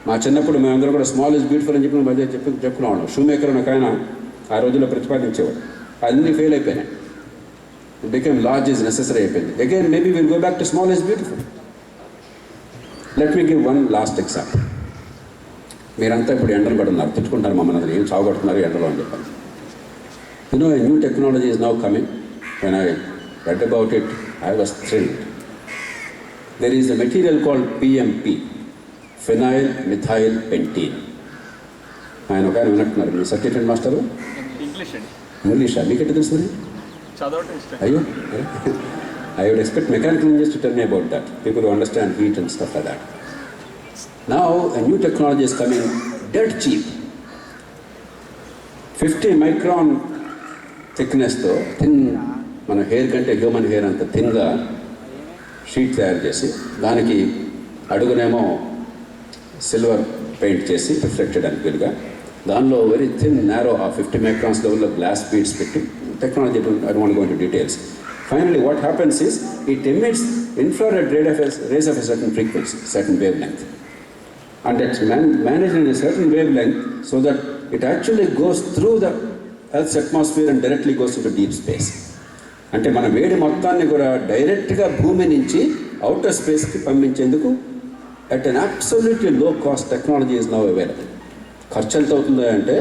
మా చిన్నప్పుడు మేమందరం కూడా స్మాల్ ఇస్ బ్యూటిఫుల్ అని చెప్పి మధ్య చెప్పుకున్నాం. షూ మేకర్ అని ఒక ఆయన ఆ రోజుల్లో ప్రతిపాదించేవాడు. అన్నీ ఫెయిల్ అయిపోయినాయి. It become large is necessary అయిపోయింది. Again maybe will go back to small is beautiful. Let me give one last example. మీరంతా ఇప్పుడు ఎండలు పడున్నారు, తిట్టుకుంటారు మమ్మల్ని, అది ఏం చావగొడుతున్నారు ఎండలో అని చెప్పాను. You know a new technology is now coming. When I read about it, I was thrilled. There is a material called PMP, phenyl methyl pentene. ఆయన ఒక ఆయన విన్నట్టున్నారు. మీ సర్టిఫికేట్ మాస్టరు ఇంగ్లీష్ అండి. ఇంగ్లీషా? మీకెట్టు తెలుస్తుంది? చదవటం ఇష్టం. అయ్యో, I would expect mechanical engineers to tell me about that. People who understand heat and stuff like that. Now a new technology is coming, dead cheap. 50 micron thickness తో thin, మన hair కంటే human hair అంత థిన్గా sheet తయారు చేసి దానికి అడుగునేమో silver paint చేసి reflected అని వీలుగా దానిలో వెరీ థిన్ నారో ఆ 50 మైక్రాన్స్ లెవెల్లో గ్లాస్ బీడ్స్ పెట్టి technology I don't go into details. Finally what happens is it emits infrared rays of a certain frequency, certain wavelength, and it's managed in a certain wavelength so that it actually goes through the Earth's atmosphere and directly goes into deep space. అంటే మన వేడి మొత్తాన్ని కూడా డైరెక్ట్గా భూమి నుంచి outer స్పేస్కి పంపించేందుకు at an absolutely లో cost technology is now available. ఖర్చు ఎంత అవుతుందో అంటే,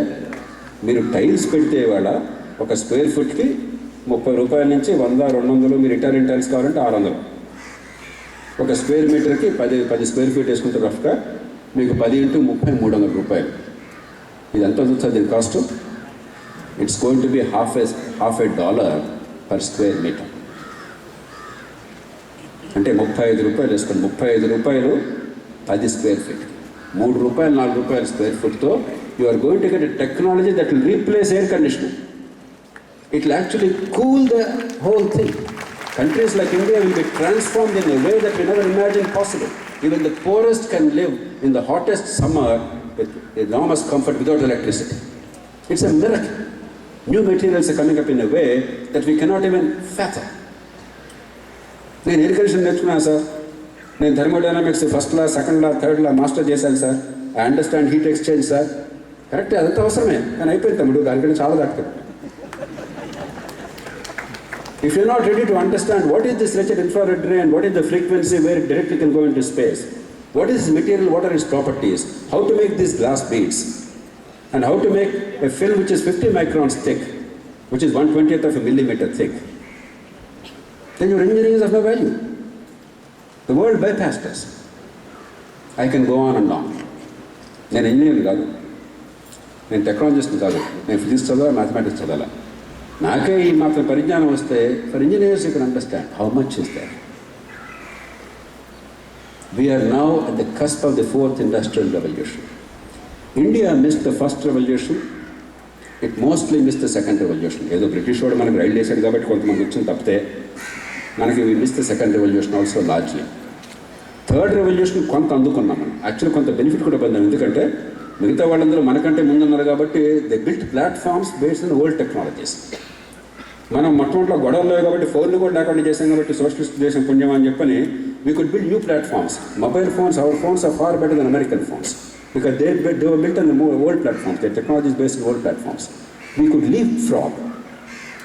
మీరు టైల్స్ పెడితే ఇవాళ ఒక స్క్వేర్ ఫుట్కి 30 రూపాయల నుంచి 100, 200, మీరు ఇటాలియన్ టైల్స్ కావాలంటే 600. ఒక స్క్వేర్ మీటర్కి 10 స్క్వేర్ ఫీట్ వేసుకుంటే రఫ్గా మీకు 10 × 30 300 రూపాయలు. ఇది ఎంత అవుతుంది దీని cost? It's going to be half a dollar per square metre. అంటే 35 రూపాయలు వేసుకోండి. 35 రూపాయలు 10 స్క్వేర్ ఫీట్. 3 రూపాయలు 4 రూపాయలు స్క్వేర్ ఫుట్తో you are going to get a technology that will replace air conditioning. It will actually cool the whole thing. Countries like India will be transformed in a way that we never imagined possible. Even the poorest can live in the hottest summer with enormous comfort without electricity. It's a miracle. New materials are coming up in a way that we cannot even fathom. నేను air condition నేర్చుకున్నాను sir, నేను thermodynamics first law, second law, third law master చేశాను sir, I understand heat exchange sir. కరెక్టే, అదంతా అవసరమే, కానీ అయిపోయింది తమ్ముడు, దానికంటే చాలా దాటుతుంది. If you're not ready to understand what is this wretched infrared ray and what is the frequency where it directly can go into space, what is this material, what are its properties, how to make these glass beads, and how to make a film which is 50 microns thick, which is 1/20th of a millimeter thick, then your engineering is of no value. The world bypassed us. I can go on and on. నేను engineer కాదు, నేను technologist కాదు, నేను physics చదవాలా, mathematics చదవాలా. నాకే ఈ మాత్రం పరిజ్ఞానం వస్తే, for engineers you can understand how much is that. We are now at the cusp of the 4th industrial revolution. India missed the first revolution, it mostly missed the second revolution. ఏదో British వాడు మనకు rail చేశాడు కాబట్టి కొంతమంది వచ్చింది తప్పితే, మనకి we miss the second revolution also largely. Third revolution కొంత అందుకున్నాం మనం, యాక్చువల్లీ కొంత బెనిఫిట్ కూడా పొందాం. ఎందుకంటే మిగతా వాళ్ళందరూ మనకంటే ముందున్నారు కాబట్టి they built platforms based on old technologies. మనం మొట్టమొదటిలో గొడవలు కాబట్టి ఫోన్లు కూడా లేకుండా చేసాం కాబట్టి సోషలిస్ట్ దేశం పుణ్యం అని చెప్పని we could build new platforms. Mobile phones, our phones are far better than American phones because they were built on old platforms, they technologies based old platforms. We could leave from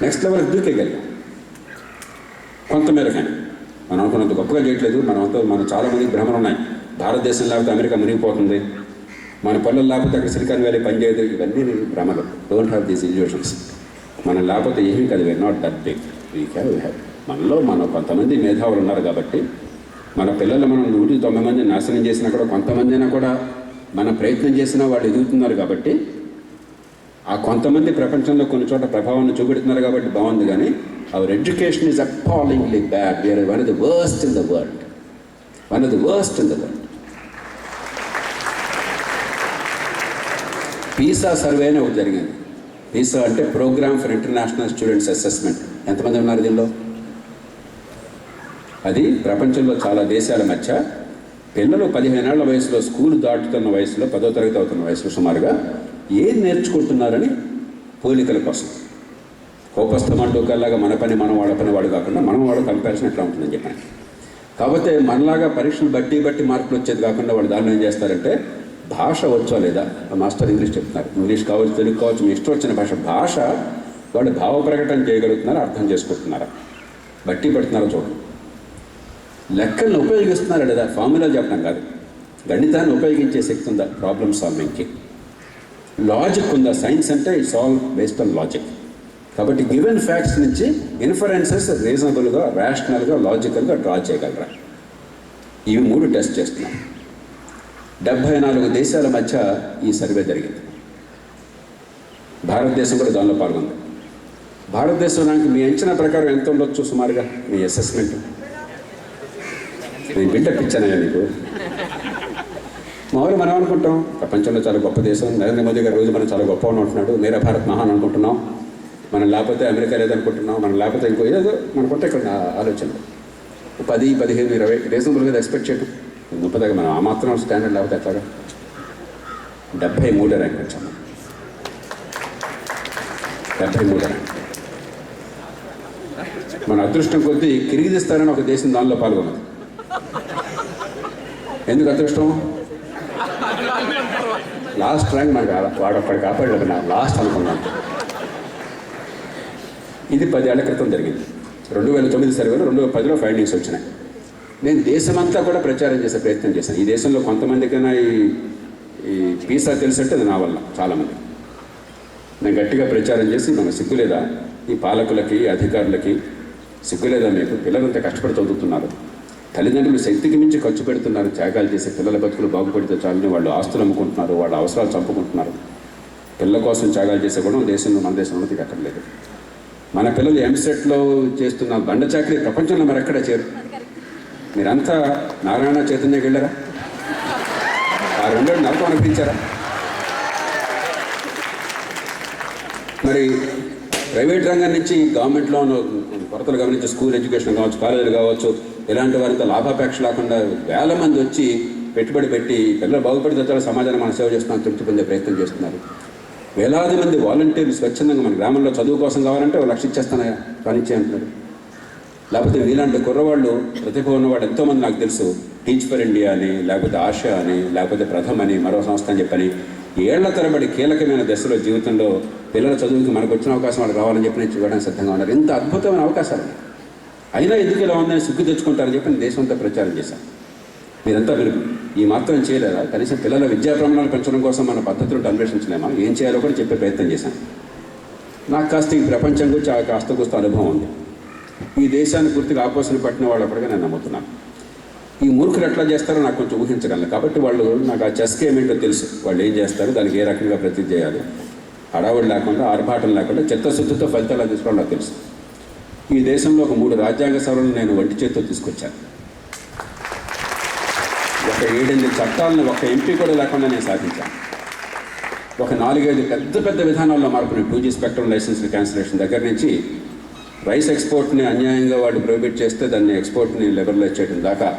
next లెవెల్కి దూకేయగలిగాం కొంతమేర. కానీ మనం అనుకున్నంత గొప్పగా చేయట్లేదు. మన చాలామందికి భ్రమలు ఉన్నాయి, భారతదేశం లేకపోతే అమెరికా మునిగిపోతుంది, మన పనులు లేకపోతే అక్కడ సిలికాన్ వ్యాలీ పనిచేయదు, ఇవన్నీ భ్రమలు. Don't have these illusions. మనం లేకపోతే ఏమీ కాదు, we are not that big, we have. మనలో కొంతమంది మేధావులు ఉన్నారు కాబట్టి మన పిల్లలు మనం 190 మంది నాశనం చేసినా కూడా కొంతమంది అయినా కూడా మన ప్రయత్నం చేసినా వాళ్ళు ఎదుగుతున్నారు కాబట్టి, ఆ కొంతమంది ప్రపంచంలో కొన్ని చోట్ల ప్రభావాన్ని చూపెడుతున్నారు కాబట్టి బాగుంది. కానీ our education is appallingly bad. We are one of the worst in the world, one of the worst in the world. PISA survey అని ఒకటి జరిగింది. పీసా అంటే programme for international students assessment. ఎంతమంది ఉన్నారు దీనిలో? అది ప్రపంచంలో చాలా దేశాల మధ్య పిల్లలు 15 ఏళ్ల వయసులో, స్కూల్ దాటుతున్న వయసులో, 10వ తరగతి అవుతున్న వయసులో సుమారుగా ఏం నేర్చుకుంటున్నారని పోలికల కోసం కోపస్థమంటూకల్లాగా మన పని మనం వాళ్ళ పని వాడు కాకుండా మనం వాడు కంపారిజన్ ఎట్లా ఉంటుందని చెప్పాను. కాకపోతే మనలాగా పరీక్షలు బట్టి మార్కులు వచ్చేది కాకుండా వాళ్ళు దానిలో ఏం చేస్తారంటే భాష వచ్చో లేదా, మాస్టర్ ఇంగ్లీష్ చెప్తున్నారు, ఇంగ్లీష్ కావచ్చు, తెలుగు కావచ్చు, మీ ఇష్టం వచ్చిన భాష వాళ్ళు భావ ప్రకటన చేయగలుగుతున్నారా, అర్థం చేసుకుంటున్నారా, బట్టి పడుతున్నారో చూడండి. లెక్కలను ఉపయోగిస్తున్నారా లేదా, ఫార్ములా చెప్పడం కాదు, గణితాన్ని ఉపయోగించే శక్తి ఉందా ప్రాబ్లమ్ సాల్వింగ్కి, లాజిక్ ఉందా, సైన్స్ అంటే it's all based on logic. కాబట్టి గివెన్ ఫ్యాక్ట్స్ నుంచి ఇన్ఫరెన్సెస్ రీజనబుల్గా, రేషనల్గా, లాజికల్గా డ్రా చేయగలరా, ఇవి 3 టెస్ట్ చేస్తున్నాం. 74 దేశాల మధ్య ఈ సర్వే జరిగింది. భారతదేశం కూడా దానిలో పాల్గొంది. భారతదేశానికి మీ అంచనా ప్రకారం ఎంత ఉండొచ్చు సుమారుగా మీ అసెస్మెంట్? నేను బిల్డప్ ఇచ్చానయ్యా నీకు. మామూలు మనం అనుకుంటాం ప్రపంచంలో చాలా గొప్ప దేశం, నరేంద్ర మోదీ గారు రోజు మనం చాలా గొప్ప ఉంటున్నాడు, మేరా భారత్ మహాన్ అనుకుంటున్నాం, మనం లేకపోతే అమెరికా లేదనుకుంటున్నాం, మనం లేకపోతే ఇంకో ఏదో మనకుంటే ఇక్కడ ఆలోచన 10, 15, 20 రీజనబుల్గా ఎక్స్పెక్ట్ చేయడం. 30 దగ్గర మనం ఆ మాత్రం స్టాండర్డ్ లేకపోతే ఎట్లాగా? 73 ర్యాంక్ వచ్చాము. 73 ర్యాంక్. మన అదృష్టం కొద్దీ కిర్గిజిస్తాన్ ఒక దేశం దానిలో పాల్గొన్నది. ఎందుకు అదృష్టం? లాస్ట్ ర్యాంక్ మనకు వాడు అప్పటి కాపాడలేదు, నా లాస్ట్ అనుకున్నాను. ఇది 10 ఏళ్ల క్రితం జరిగింది. 2009 సర్వేలో 2010లో ఫైండింగ్స్ వచ్చినాయి. నేను దేశమంతా కూడా ప్రచారం చేసే ప్రయత్నం చేశాను. ఈ దేశంలో కొంతమందికైనా ఈ పీసా తెలిసంటే అది నా వల్ల చాలామంది. నేను గట్టిగా ప్రచారం చేసి మన సిగ్గులేదా ఈ పాలకులకి, అధికారులకి, సిగ్గులేదా మీకు? పిల్లలంతా కష్టపడి చదువుతున్నారు, తల్లిదండ్రులు శక్తికి మించి ఖర్చు పెడుతున్నారు, త్యాగాలు చేసి పిల్లల బతుకులు బాగుపడితే చాలని వాళ్ళు ఆస్తులు అమ్ముకుంటున్నారు, వాళ్ళ అవసరాలు చంపుకుంటున్నారు. పిల్లల కోసం త్యాగాలు చేసే కూడా దేశంలో, మన దేశంలో ఎక్కడ లేదు. మన పిల్లలు ఎంసెట్లో చేస్తున్న బండ చాకరీ ప్రపంచంలో మరెక్కడ చేరు. మీరంతా నారాయణ చైతన్యకి వెళ్ళారా? ఆ 2 ఏళ్ళు నరకం అనిపించారా? మరి ప్రైవేట్ రంగం నుంచి గవర్నమెంట్లో కొరతలు గమనించి స్కూల్ ఎడ్యుకేషన్ కావచ్చు, కాలేజీలు కావచ్చు, ఇలాంటి వారితో లాభాపేక్ష లేకుండా వేల మంది వచ్చి పెట్టుబడి పెట్టి పిల్లలు బాగుపడితే సమాజాన్ని మనం సేవ చేస్తున్నాం, తృప్తి పొందే ప్రయత్నం చేస్తున్నారు. వేలాది మంది వాలంటీర్లు స్వచ్ఛందంగా మన గ్రామంలో చదువు కోసం కావాలంటే 1 లక్ష ఇచ్చేస్తానయా కానిచ్చే అంటున్నారు. లేకపోతే మీలాంటి కుర్రవాళ్ళు, ప్రతిభ ఉన్నవాడు ఎంతోమంది నాకు తెలుసు, టీచ్ ఫర్ ఇండియా అని, లేకపోతే ఆశా అని, లేకపోతే ప్రథమ్ అని, మరో సంస్థ అని చెప్పని ఏళ్ల తరబడి కీలకమైన దశలో జీవితంలో పిల్లల చదువుకి మనకు వచ్చిన అవకాశం వాళ్ళకి రావాలని చెప్పి నేను చూడడానికి సిద్ధంగా ఉన్నారు. ఇంత అద్భుతమైన అవకాశాలు అయినా ఎందుకు ఇలా ఉందని సిగ్గు తెచ్చుకుంటారని చెప్పి నేను దేశంతో ప్రచారం చేశాను. మీరంతా మీరు ఈ మాత్రం చేయలేరా? కనీసం పిల్లల విద్యా ప్రమాణాలు పెంచడం కోసం మన పద్ధతులను అన్వేషించలేమా? ఏం చేయాలో కూడా చెప్పే ప్రయత్నం చేశాను. నాకు కాస్త ఈ ప్రపంచం గురించి కాస్త అనుభవం ఉంది. ఈ దేశాన్ని పూర్తిగా ఆపోసన పట్టిన వాళ్ళు అప్పటికే నేను నమ్ముతున్నాను. ఈ మూర్ఖులు ఎట్లా చేస్తారో నాకు కొంచెం ఊహించగలను. కాబట్టి వాళ్ళు నాకు ఆ చెస్ గేమ్ ఏంటో తెలుసు, వాళ్ళు ఏం చేస్తారు, దానికి ఏ రకంగా ప్రతి చేయాలి, హడావుడి లేకుండా, ఆర్భాటం లేకుండా చిత్తశుద్ధితో ఫలితాలు తీసుకోవడం నాకు తెలుసు. ఈ దేశంలో ఒక 3 రాజ్యాంగ సవరణలు నేను ఒంటి చేతితో తీసుకొచ్చాను. ఒక 7-8 చట్టాలను ఒక ఎంపీ కూడా లేకుండా నేను సాధించాను. ఒక 4-5 పెద్ద విధానాల్లో మార్పుని 2G స్పెక్ట్రమ్ లైసెన్స్ల క్యాన్సిలేషన్ దగ్గర నుంచి రైస్ ఎక్స్పోర్ట్ని అన్యాయంగా వాళ్ళు ప్రొహిబిట్ చేస్తే దాన్ని ఎక్స్పోర్ట్ని లిబరలైజ్ చేయడం దాకా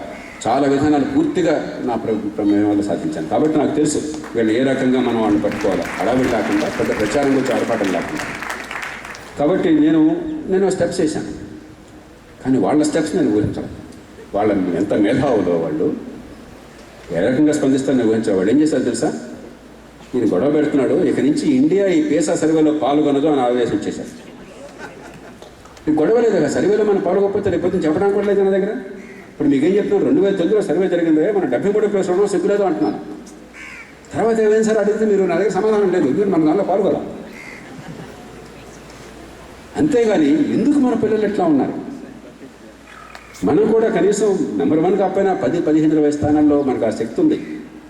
చాలా విధానాలు పూర్తిగా నా ప్రమేయం వల్ల సాధించాను. కాబట్టి నాకు తెలుసు వీళ్ళు ఏ రకంగా మనం వాళ్ళని పట్టుకోవాలి, హడావిడి లేకుండా, పెద్ద ప్రచారం గురించి ఆర్పాటం లేకుండా. కాబట్టి నేను స్టెప్స్ వేశాను. కానీ వాళ్ళ స్టెప్స్ నేను ఊహించాను. వాళ్ళ ఎంత మేధావులో వాళ్ళు ఏ రకంగా స్పందిస్తారని ఊహించారు. వాళ్ళు ఏం చేశారు తెలుసా? ఈయన గొడవ పెడుతున్నాడు, ఇక నుంచి ఇండియా ఈ పేసా సర్వేలో పాల్గొనదు అని ఆదేశం చేశారు. ఈ గొడవ లేదు కదా, సర్వేలో మనం పాల్గొకపోతే రేపు చెప్పడానికి కూడా లేదు నా దగ్గర. ఇప్పుడు మీకేం చెప్తున్నాను, 2009లో సర్వే జరిగింది, మనం 73 ప్లేస్ ఉండడం సిగ్గులేదు అంటున్నాను. తర్వాత ఏమైంది సార్ అడిగితే మీరు నా దగ్గర సమాధానం లేదు, మీరు మన దానిలో పాల్గొనాలి. అంతేగాని ఎందుకు మన పిల్లలు ఎట్లా ఉన్నారు? మనం కూడా కనీసం నెంబర్ 1 కాకపోయినా 10-15-20 స్థానాల్లో మనకు ఆ శక్తి ఉంది.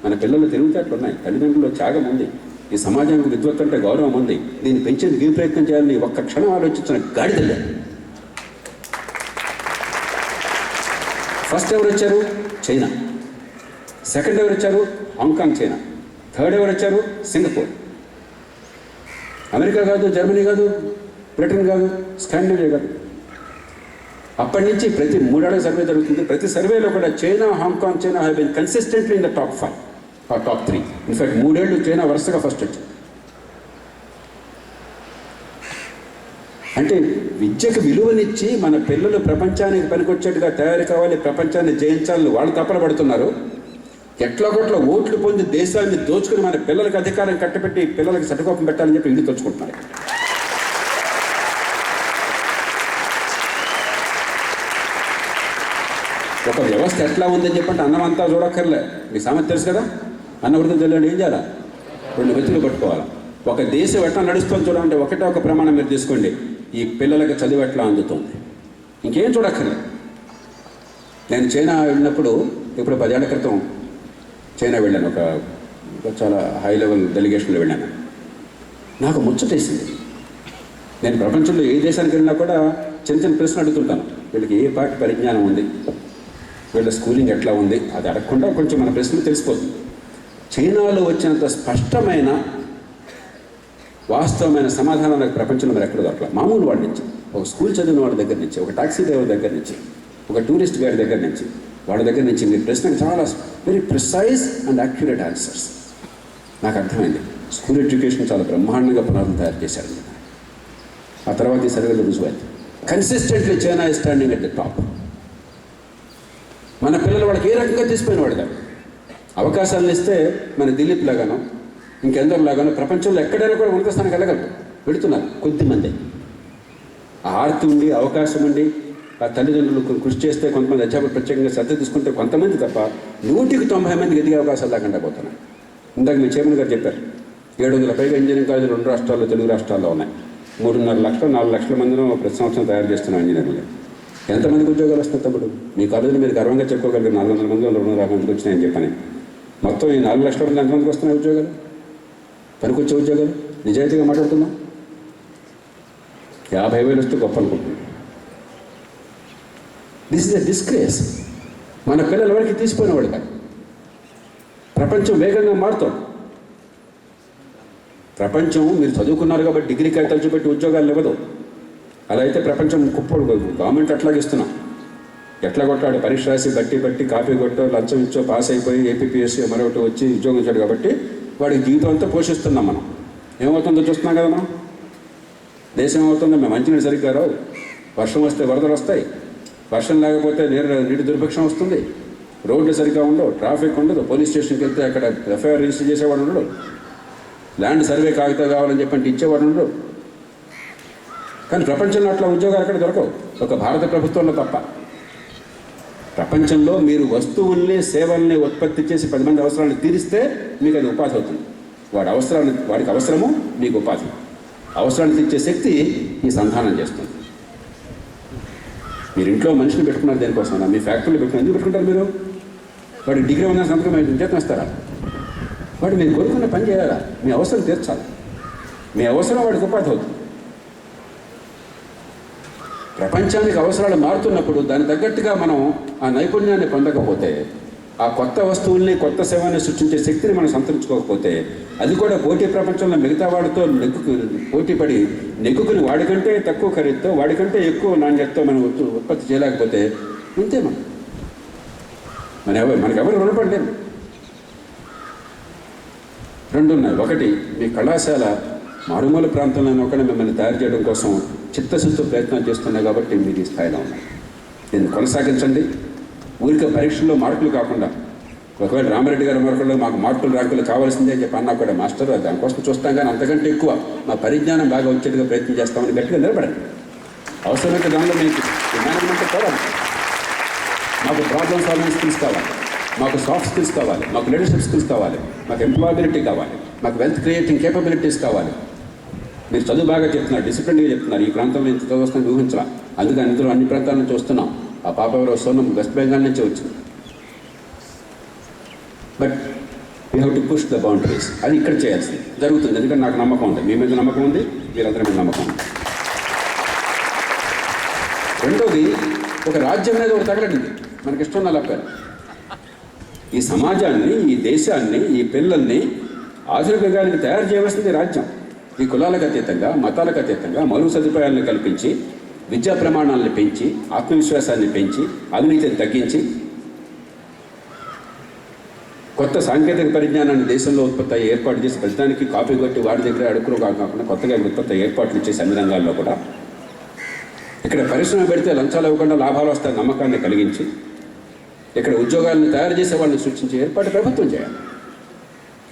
మన పిల్లలు తెలివితేటలు ఉన్నాయి, తల్లిదండ్రుల్లో త్యాగం ఉంది, ఈ సమాజానికి విద్వత్ అంటే గౌరవం ఉంది. దీన్ని పెంచేందుకు ఏ ప్రయత్నం చేయాలని ఒక్క క్షణం ఆలోచించిన గాడిదలే. ఫస్ట్ ఎవరు వచ్చారు? చైనా. సెకండ్ ఎవరు వచ్చారు? Hong Kong China. థర్డ్ ఎవరు వచ్చారు? సింగపూర్. అమెరికా కాదు, జర్మనీ కాదు, బ్రిటన్ కాదు, స్కాండినేవియా కాదు. అప్పటి నుంచి ప్రతి 3 ఏళ్ల సర్వే జరుగుతుంది. ప్రతి సర్వేలో కూడా China, Hong Kong, China have been consistently in the top 5 or top 3. In fact 3 ఏళ్ళు చైనా వరుసగా ఫస్ట్ వచ్చింది. అంటే విద్యకు విలువనిచ్చి మన పిల్లలు ప్రపంచానికి పనికొచ్చేట్టుగా తయారు కావాలి, ప్రపంచాన్ని జయించాలని వాళ్ళు తపన పడుతున్నారు. ఎట్లా కొట్ల ఓట్లు పొంది దేశాన్ని దోచుకుని మన పిల్లలకు అధికారం కట్టబెట్టి పిల్లలకి సటకోపం పెట్టాలని చెప్పి ఇల్లు తోచుకుంటున్నారు. ఒక వ్యవస్థ ఎట్లా ఉందని చెప్పంటే అన్నం అంతా చూడక్కర్లే. మీ సామెత తెలుసు కదా, అన్న వృద్ధం తెలియదు ఏం చేయాలా, 2 వ్యక్తులు పట్టుకోవాలి. ఒక దేశం ఎట్లా నడుస్తుంది చూడాలంటే ఒకటే ఒక ప్రమాణం మీరు తీసుకోండి, ఈ పిల్లలకి చదువు ఎట్లా అందుతుంది, ఇంకేం చూడక్కర్లే. నేను చైనా వెళ్ళినప్పుడు ఇప్పుడు 10 ఏళ్ల క్రితం చైనా వెళ్ళాను. ఒక చాలా హై లెవెల్ డెలిగేషన్లో వెళ్ళాను. నాకు ముచ్చటేసింది. నేను ప్రపంచంలో ఏ దేశానికి వెళ్ళినా కూడా చిన్న చిన్న ప్రశ్నలు అడుగుతుంటాను. వీళ్ళకి ఏ పాటి పరిజ్ఞానం ఉంది, వీళ్ళ స్కూలింగ్ ఎట్లా ఉంది, అది అడగకుండా కొంచెం మన ప్రశ్నలు తెలిసిపోతుంది. చైనాలో వచ్చినంత స్పష్టమైన వాస్తవమైన సమాధానం నాకు ప్రపంచంలో మరి ఎక్కడ దొరకలేదు. మామూలు వాడి నుంచి, ఒక స్కూల్ చదివిన వాడి దగ్గర నుంచి, ఒక టాక్సీ డ్రైవర్ దగ్గర నుంచి, ఒక టూరిస్ట్ గైడ్ దగ్గర నుంచి, వాళ్ళ దగ్గర నుంచి మీ ప్రశ్నకు చాలా very precise and accurate answers. నాకు అర్థమైంది స్కూల్ ఎడ్యుకేషన్ చాలా బ్రహ్మాండంగా పునాదులు తయారు చేశారు. ఆ తర్వాత ఈ సర్వేలో రుజువైంది. Consistently China is standing at the top. మన పిల్లలు వాళ్ళకి ఏ రకంగా తీసిపోయిన వాడు కాదు. అవకాశాలను ఇస్తే మన దిలీప్ లాగానో ఇంకెందరిలాగానో ప్రపంచంలో ఎక్కడైనా కూడా ఉన్నత స్థానానికి వెళ్ళగలరు. వెళుతున్నారు కొద్దిమంది. ఆ ఆర్తి ఉండి అవకాశం ఉండి ఆ తల్లిదండ్రులు కృషి చేస్తే కొంతమంది అధ్యాపకులు ప్రత్యేకంగా శ్రద్ధ తీసుకుంటే కొంతమంది తప్ప 190 మందికి ఎదిగే అవకాశాలు లేకుండా పోతున్నాయి. ఇందాక మీ చైర్మన్ గారు చెప్పారు 700 పైగా ఇంజనీరింగ్ కాలేజీలు 2 రాష్ట్రాల్లో, తెలుగు రాష్ట్రాల్లో ఉన్నాయి. 3.5 లక్షలు 4 లక్షల మందిలో ప్రతి సంవత్సరం తయారు చేస్తున్నాం ఇంజనీర్లు. ఎంతమందికి ఉద్యోగాలు వస్తాయి తమ్ముడు? మీ కాలేజీలో మీరు గర్వంగా చెప్పుకోగలిగారు 400 మంది 250 మందికి వచ్చినాయని చెప్పని. మొత్తం ఈ 4 లక్షల మంది ఎంతమందికి వస్తున్నాయి ఉద్యోగాలు, పనికొచ్చే ఉద్యోగాలు? నిజాయితీగా మాట్లాడుతున్నాం. 50,000 వస్తే గొప్ప అనుకుంటున్నాం. This is a disgrace. మన పిల్లల వరకు తీసిపోయిన వాడు కాదు. ప్రపంచం వేగంగా మారుతాం. ప్రపంచం మీరు చదువుకున్నారు కాబట్టి డిగ్రీ కాగితాలు చూపెట్టి ఉద్యోగాలు ఇవ్వదు. అలా అయితే ప్రపంచం కుప్పడు. గవర్నమెంట్ అట్లాగే ఇస్తున్నాం. ఎట్లా కొట్టాడు, పరీక్ష రాసి బట్టి కాపీ కొట్టో లంచం ఇచ్చో పాస్ అయిపోయి ఏపీపీఎస్సీ మరొకటి వచ్చి ఉద్యోగం ఇచ్చాడు కాబట్టి వాడికి జీవితం అంతా పోషిస్తున్నాం. మనం ఏమవుతుందో చూస్తున్నాం కదా. మనం దేశం ఏమవుతుందో, మేము మంచినీళ్ళు సరిగ్గా రావు, వర్షం వస్తే వరదలు వస్తాయి, వర్షం లేకపోతే నీటి దుర్భిక్షం వస్తుంది, రోడ్లు సరిగ్గా ఉండవు, ట్రాఫిక్ ఉండదు, పోలీస్ స్టేషన్కి వెళ్తే అక్కడ ఎఫ్ఐఆర్ రిజిస్టర్ చేసేవాడు ఉండడు, ల్యాండ్ సర్వే కాగితాలు కావాలని చెప్పంటే ఇచ్చేవాడు ఉండడు. కానీ ప్రపంచంలో అట్లా ఉద్యోగాలు అక్కడ దొరకవు, ఒక భారత ప్రభుత్వంలో తప్ప. ప్రపంచంలో మీరు వస్తువుల్ని సేవల్ని ఉత్పత్తి చేసి 10 మంది అవసరాలను తీరిస్తే మీకు అది ఉపాధి అవుతుంది. వాడికి అవసరము మీకు ఉపాధి. అవసరాన్ని తీర్చే శక్తి ఈ సంధానం చేస్తుంది. మీరు ఇంట్లో మనిషిని పెట్టుకున్నారు దేనికోసం? మీ ఫ్యాక్టరీలో పెట్టుకున్నారు. ఎందుకు పెట్టుకుంటారు మీరు? వాడికి డిగ్రీ ఉన్న సంతకం ఉద్యోగం ఇస్తారా? వాడు మీరు కోరుకున్న పని చేయాలా? మీ అవసరం తీర్చాలి. మీ అవసరం వాడికి ఉపాధి అవుతుంది. ప్రపంచానికి అవసరాలు మారుతున్నప్పుడు దాని తగ్గట్టుగా మనం ఆ నైపుణ్యాన్ని పొందకపోతే, ఆ కొత్త వస్తువుల్ని కొత్త సేవల్ని సృష్టించే శక్తిని మనం సంతరించుకోకపోతే, అది కూడా పోటీ ప్రపంచంలో మిగతా వాడితో పోటీపడి నెగ్గుకుని వాడికంటే తక్కువ ఖరీదుతో వాడికంటే ఎక్కువ నాణ్యతతో మనం ఉత్పత్తి చేయలేకపోతే ఇంతే. మనకెవరు రుణపడలేరు. 2 ఉన్నాయి. ఒకటి, మీ కళాశాల మారుమూల ప్రాంతంలోనే ఒకటి మిమ్మల్ని తయారు చేయడం కోసం చిత్తశుద్ధి ప్రయత్నం చేస్తున్నాయి కాబట్టి మీరు ఈ స్థాయిలో ఉన్నారు. దీన్ని కొనసాగించండి. ఊరికే పరీక్షల్లో మార్కులు కాకుండా, ఒకవేళ రామారెడ్డి గారి మరొకళ్ళు మాకు మార్కులు ర్యాంకులు కావాల్సిందే అని చెప్పి అన్నా కూడా మాస్టర్ దానికోసం చూస్తాం, కానీ అంతకంటే ఎక్కువ మా పరిజ్ఞానం బాగా వచ్చేట్టుగా ప్రయత్నం చేస్తామని గట్టిగా నిలబడండి. అవసరమైతే దానిలో మీకు మేనేజ్మెంట్ పోవాలి. మాకు ప్రాబ్లమ్ సాల్వింగ్ స్కిల్స్ కావాలి, మాకు సాఫ్ట్ స్కిల్స్ కావాలి, మాకు లీడర్షిప్ స్కిల్స్ కావాలి, మాకు ఎంప్లాయబిలిటీ కావాలి, మాకు వెల్త్ క్రియేటింగ్ కేపబిలిటీస్ కావాలి. మీరు చదువు బాగా చెప్తున్నారు, డిసిప్లిన్గా చెప్తున్నారు. ఈ ప్రాంతంలో ఇంత చదువుస్తాను ఊహించాల, అందుకని ఇందులో అన్ని ప్రాంతాల నుంచి వస్తున్నాం. ఆ పాప ఎవరో సోనం వెస్ట్ బెంగాల్ నుంచే వచ్చింది. But we have to push the boundaries. అది ఇక్కడ చేయాల్సింది జరుగుతుంది. ఎందుకంటే నాకు నమ్మకం ఉంది, మీ మీద నమ్మకం ఉంది, మీరందరి మీద నమ్మకం ఉంది. రెండోది, ఒక రాజ్యం మీద ఒకటి తగలడింది మనకిష్టం నలపారు. ఈ సమాజాన్ని, ఈ దేశాన్ని, ఈ పిల్లల్ని ఆధునిక యుగానికి తయారు చేయవలసింది రాజ్యం. ఈ కులాలకు అతీతంగా, మతాలకు అతీతంగా మౌలిక సదుపాయాలను కల్పించి, విద్యా ప్రమాణాలను పెంచి, ఆత్మవిశ్వాసాన్ని పెంచి, అవినీతిని తగ్గించి, కొత్త సాంకేతిక పరిజ్ఞానాన్ని దేశంలో ఉత్పత్తి ఏర్పాటు చేసి ప్రతిదానికి కాపీ కొట్టి వాడి దగ్గర అడుగులు కాకుండా కొత్తగా ఉత్పత్తి ఏర్పాట్లు చేసి అన్ని రంగాల్లో కూడా ఇక్కడ పరిశ్రమ పెడితే లంచాలు ఇవ్వకుండా లాభాలు వస్తాయని నమ్మకాన్ని కలిగించి ఇక్కడ ఉద్యోగాలను తయారు చేసే వాళ్ళని సృష్టించే ఏర్పాటు ప్రభుత్వం చేయాలి.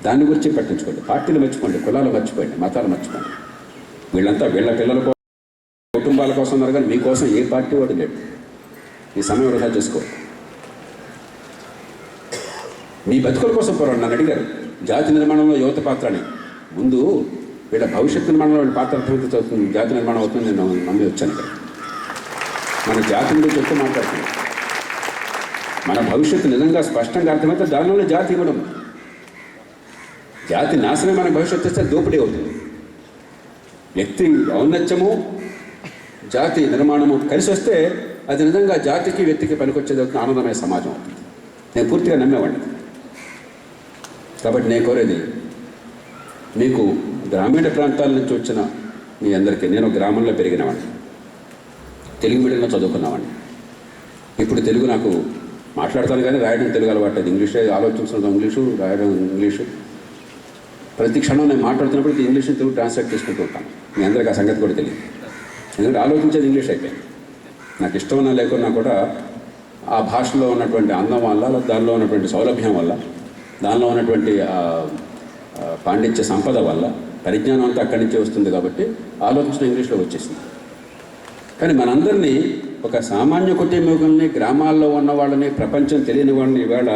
దాని గురించి పట్టించుకోండి. పార్టీలు మర్చిపోండి, కులాలు మర్చిపోండి, మతాలు మర్చిపోండి. వీళ్ళంతా వీళ్ళ పిల్లల కోసం, కుటుంబాల కోసం ఉన్నారు, కానీ మీకోసం ఏ పార్టీ వాడు లేడు. ఈ సమయం వృధా చేసుకోండి. మీ బతుకుల కోసం పోరాడు. నన్ను అడిగారు జాతి నిర్మాణంలో యువత పాత్ర అని. ముందు వీళ్ళ భవిష్యత్తు నిర్మాణంలో వీళ్ళ పాత్ర అర్థమైతే అవుతుంది, జాతి నిర్మాణం అవుతుంది. నేను నమ్మి వచ్చాను ఇక్కడ. మన జాతి గురించి ఎక్కువ మాట్లాడుతున్నాం. మన భవిష్యత్తు నిజంగా స్పష్టంగా అర్థమైతే దానిలోనే జాతి ఇవ్వడం. జాతి నాశనం మన భవిష్యత్తు వస్తే దోపిడీ అవుతుంది. వ్యక్తి ఔన్నత్యము జాతి నిర్మాణము కలిసి వస్తే అది నిజంగా జాతికి వ్యక్తికి పనికొచ్చేది అవుతుంది, ఆనందమైన సమాజం అవుతుంది. నేను పూర్తిగా నమ్మేవాడిని. కాబట్టి నేను కోరేది మీకు గ్రామీణ ప్రాంతాల నుంచి వచ్చిన మీ అందరికీ, నేను గ్రామంలో పెరిగినవాడిని, తెలుగు మీడియంలో చదువుకున్నవాడిని. ఇప్పుడు తెలుగు నాకు మాట్లాడతాను కానీ రాయడం తెలుగు అలవాటు. ఇంగ్లీషే ఆలోచించడం ఇంగ్లీషు, రాయడం ఇంగ్లీషు. ప్రతి క్షణం నేను మాట్లాడుతున్నప్పుడు ఇంగ్లీష్ తెలుగు ట్రాన్స్లేట్ చేసుకుంటూ ఉంటాను. మీ అందరికీ ఆ సంగతి కూడా తెలియదు. ఎందుకంటే ఆలోచించేది ఇంగ్లీష్ అయిపోయింది. నాకు ఇష్టమన్నా లేకున్నా కూడా ఆ భాషలో ఉన్నటువంటి అందం వల్ల, దానిలో ఉన్నటువంటి సౌలభ్యం వల్ల, దానిలో ఉన్నటువంటి పాండిత్య సంపద వల్ల పరిజ్ఞానం అంతా అక్కడి నుంచే వస్తుంది. కాబట్టి ఆలోచించడం ఇంగ్లీష్లో వచ్చేసింది. కానీ మనందరినీ, ఒక సామాన్య కుటుంబీకుల్ని, గ్రామాల్లో ఉన్న వాళ్ళని, ప్రపంచం తెలియని వాళ్ళని ఇవాళ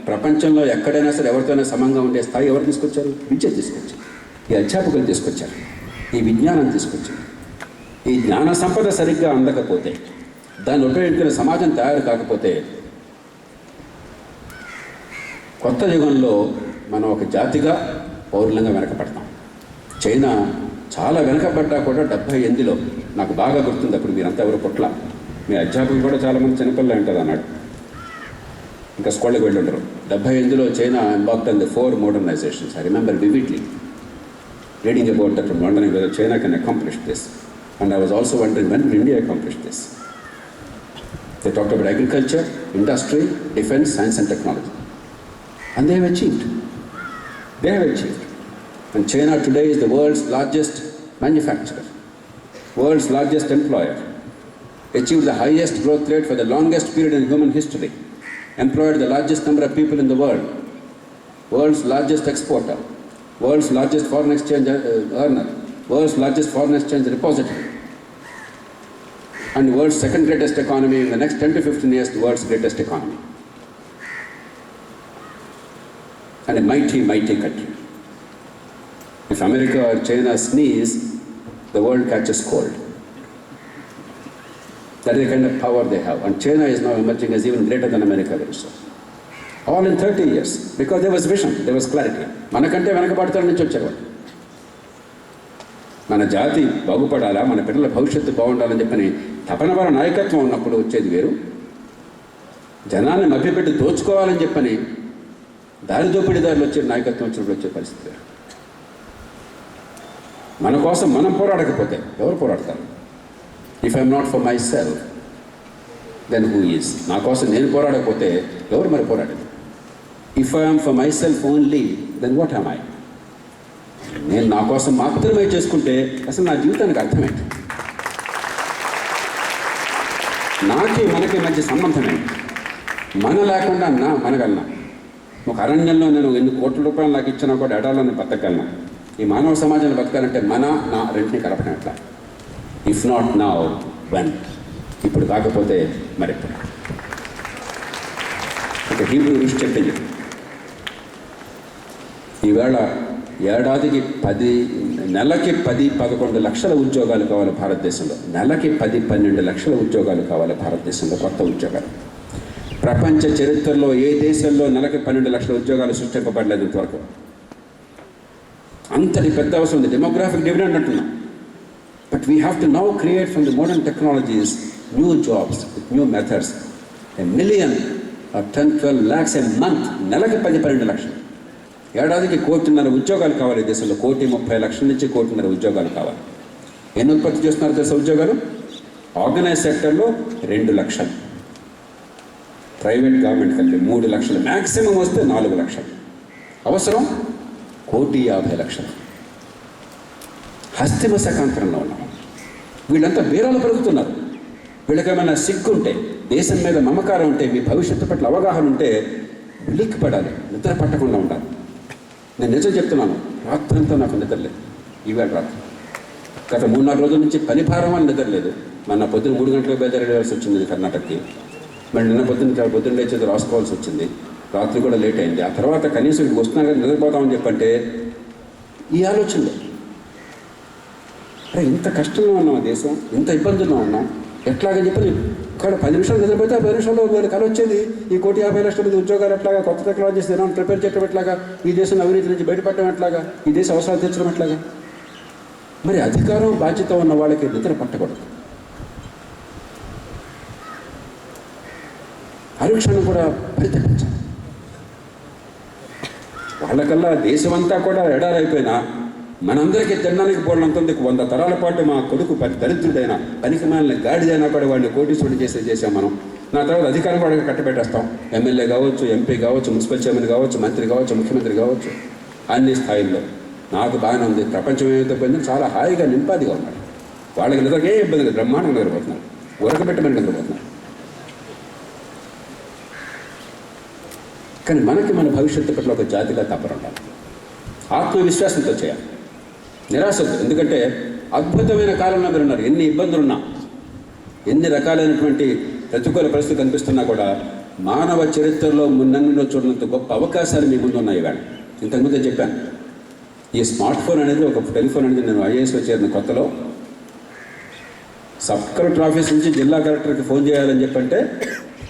ప్రపంచంలో ఎక్కడైనా సరే ఎవరితోనే సమంగా ఉండే స్థాయి ఎవరు తీసుకొచ్చారు? విద్య తీసుకొచ్చారు. ఈ అధ్యాపకులు తీసుకొచ్చారు. ఈ విజ్ఞానం తీసుకొచ్చారు. ఈ జ్ఞాన సంపద సరిగ్గా అందకపోతే, దాన్ని ఉపయోగించుకునే సమాజం తయారు కాకపోతే కొత్త యుగంలో మనం ఒక జాతిగా పౌరులంగా వెనకపడతాం. చైనా చాలా వెనకబడ్డా కూడా 78లో నాకు బాగా గుర్తుంది. అప్పుడు మీరంతా ఎవరు పుట్ల, మీ అధ్యాపకులు కూడా చాలామంది చిన్నపిల్లలు ఉంటుంది అన్నాడు, ఇంకా స్కూళ్ళకి వెళ్ళి ఉండరు. 78లో China embarked on the 4 modernizations. I remember vividly reading about that from wondering whether China can accomplish this. And I was also wondering, when will India accomplish this? They talked about agriculture, industry, defense, science and technology. And they have achieved. They have achieved. And China today is the world's largest manufacturer, world's largest employer, achieved the highest growth rate for the longest period in human history, employed the largest number of people in the world, world's largest exporter, world's largest foreign exchange earner, world's largest foreign exchange repository, and world's second greatest economy. In the next 10 to 15 years, the world's greatest economy. And a mighty, mighty country. If America or China sneeze, the world catches cold. That is the kind of power they have. And China is now emerging as even greater than America very soon. All in 30 years. Because there was vision, there was clarity. మనకంటే వెనకబడతాల నుంచి వచ్చేవాడు. మన జాతి బాగుపడాలా, మన పిల్లల భవిష్యత్తు బాగుండాలని చెప్పని తపన వారి నాయకత్వం ఉన్నప్పుడు వచ్చేది వేరు. జనాన్ని మభ్యపెట్టి దోచుకోవాలని చెప్పని దారి దోపిడీదారులు వచ్చే నాయకత్వం వచ్చినప్పుడు వచ్చే పరిస్థితి వేరు. మన కోసం మనం పోరాడకపోతే ఎవరు పోరాడతారు? If I'm not for my self హూ ఈజ్? నా కోసం నేను పోరాడకపోతే ఎవరు మరి పోరాడేది? If I'm for my self, దెన్ వాట్ యామ్ ఐ? నేను నా కోసం మాత్రమే చేసుకుంటే అసలు నా జీవితానికి అర్థమేంటి? నాకి మనకి మధ్య సంబంధం ఏంటి? మన లేకుండా నా మనగలనా? ఒక అరణ్యంలో నేను ఎన్ని కోట్ల రూపాయలు నాకు ఇచ్చినా కూడా ఎడాలో నేను బతకగలను. ఈ మానవ సమాజంలో బతకాలంటే నా రెంటిని కలపడం ఎట్లా? If not now, when? ఇప్పుడు కాకపోతే మరెప్పుడు? ఒక హీబ్రూ ఋషి చెప్పింది, ఈవేళ ఏడాదికి నెలకి 10-11 లక్షల ఉద్యోగాలు కావాలి భారతదేశంలో. నెలకి 10-12 లక్షల ఉద్యోగాలు కావాలి భారతదేశంలో, కొత్త ఉద్యోగాలు. ప్రపంచ చరిత్రలో ఏ దేశంలో నెలకి 12 లక్షల ఉద్యోగాలు సృష్టింపబడలేదు ఇంతవరకు. అంతటి పెద్ద అవసరం ఉంది. డెమోగ్రాఫిక్ డివిడెండ్ అంటున్నాం. But we have to now create from the modern technologies new jobs with new methods. 1 million or 10-12 lakhs a month. నెలకి 10-12 లక్షలు. ఏడాదికి 1.5 కోటి ఉద్యోగాలు కావాలి ఈ దేశంలో. 1.30 లక్షల నుంచి 1.5 కోటి ఉద్యోగాలు కావాలి. ఎన్ని ఉత్పత్తి చేస్తున్నారు తెలుసా ఉద్యోగాలు? ఆర్గనైజ్ సెక్టర్లో 2 లక్షలు, ప్రైవేట్ గవర్నమెంట్ కలిపి 3 లక్షలు, మ్యాక్సిమం వస్తే 4 లక్షలు. అవసరం 1,50 లక్షలు. హస్తిమ శకాంతరంలో ఉన్నాం. వీళ్ళంతా బేరాలు పెరుగుతున్నారు. వీళ్ళకేమైనా సిగ్గు ఉంటే, దేశం మీద మమకారం ఉంటే, మీ భవిష్యత్తు పట్ల అవగాహన ఉంటే ఉలిక్కి పడాలి, నిద్ర పట్టకుండా ఉండాలి. నేను నిజం చెప్తున్నాను, రాత్రంతా నాకు నిద్ర లేదు. ఈవేళ రాత్రి గత 3-4 రోజుల నుంచి పని భారం అని నిద్ర లేదు. మొన్న పొద్దున్న 3 గంటలకు బయలుదేరాల్సి వచ్చింది కర్ణాటకకి. మళ్ళీ నిన్న పొద్దున్న లేచేది రాసుకోవాల్సి వచ్చింది. రాత్రి కూడా లేట్ అయింది. ఆ తర్వాత కనీసం ఇక్కడికి వస్తున్నా కానీ నిద్రపోతామని చెప్పంటే ఈ ఆలోచనలే. అరే ఇంత కష్టంలో ఉన్నాం, దేశం ఇంత ఇబ్బందుల్లో ఉన్నాం, ఎట్లాగని చెప్పి ఇక్కడ 10 నిమిషాలు నిద్రపోతే 10 నిమిషాల్లో వీళ్ళు కల వచ్చేది ఈ 1,50,00,000 మంది ఉద్యోగాలు ఎట్లాగా, కొత్త టెక్నాలజీస్ ఏమైనా ప్రిపేర్ చేయడం ఎట్లాగా, ఈ దేశం అవినీతి నుంచి బయటపడడం ఎట్లాగా, ఈ దేశ అవసరాలు తీర్చడం ఎట్లాగా. మరి అధికారం బాధ్యత ఉన్న వాళ్ళకి నిద్ర పట్టకూడదు. పరీక్షను కూడా పరితపించాలి. వాళ్ళకల్లా దేశమంతా కూడా ఎడారైపోయినా మనందరికీ తినడానికి పోవడంతో 100 తరాల పాటు మా కొడుకు దరిద్రుడైనా పనికి మాలిన గాడిదైనా కూడా వాడిని కోటీశ్వరుడు చేసాం మనం. నా తర్వాత అధికారం కూడా కట్టబెట్టేస్తాం. ఎమ్మెల్యే కావచ్చు, ఎంపీ కావచ్చు, మున్సిపల్ చైర్మన్ కావచ్చు, మంత్రి కావచ్చు, ముఖ్యమంత్రి కావచ్చు, అన్ని స్థాయిల్లో. నాకు బాగానే ఉంది. ప్రపంచం ఏమైతే పోయిందో చాలా హాయిగా నింపాదిగా ఉన్నాడు. వాళ్ళకి నిద్రకి ఏ ఇబ్బంది లేదు, బ్రహ్మాండంగా నిద్రపోతున్నారు, ఉరకబెట్టమని నిద్రపోతున్నారు. కానీ మనకి మన భవిష్యత్తు పట్ల ఒక జాతిగా తపన ఉండాలి. ఆత్మవిశ్వాసంతో చేయాలి, నిరాశతో. ఎందుకంటే అద్భుతమైన కాలంలో మీరు ఉన్నారు. ఎన్ని ఇబ్బందులున్నా, ఎన్ని రకాలైనటువంటి ప్రతికూల పరిస్థితులు కనిపిస్తున్నా కూడా మానవ చరిత్రలో మున్నంగిలో చూడనంత గొప్ప అవకాశాలు మీ ముందు ఉన్నాయి. ఇవాళ ఇంతకుముందే చెప్పాను, ఈ స్మార్ట్ ఫోన్ అనేది, ఒక టెలిఫోన్ అనేది, నేను ఐఏఎస్లో చేరిన కొత్తలో సబ్ కలెక్టర్ ఆఫీస్ నుంచి జిల్లా కలెక్టర్కి ఫోన్ చేయాలని చెప్పంటే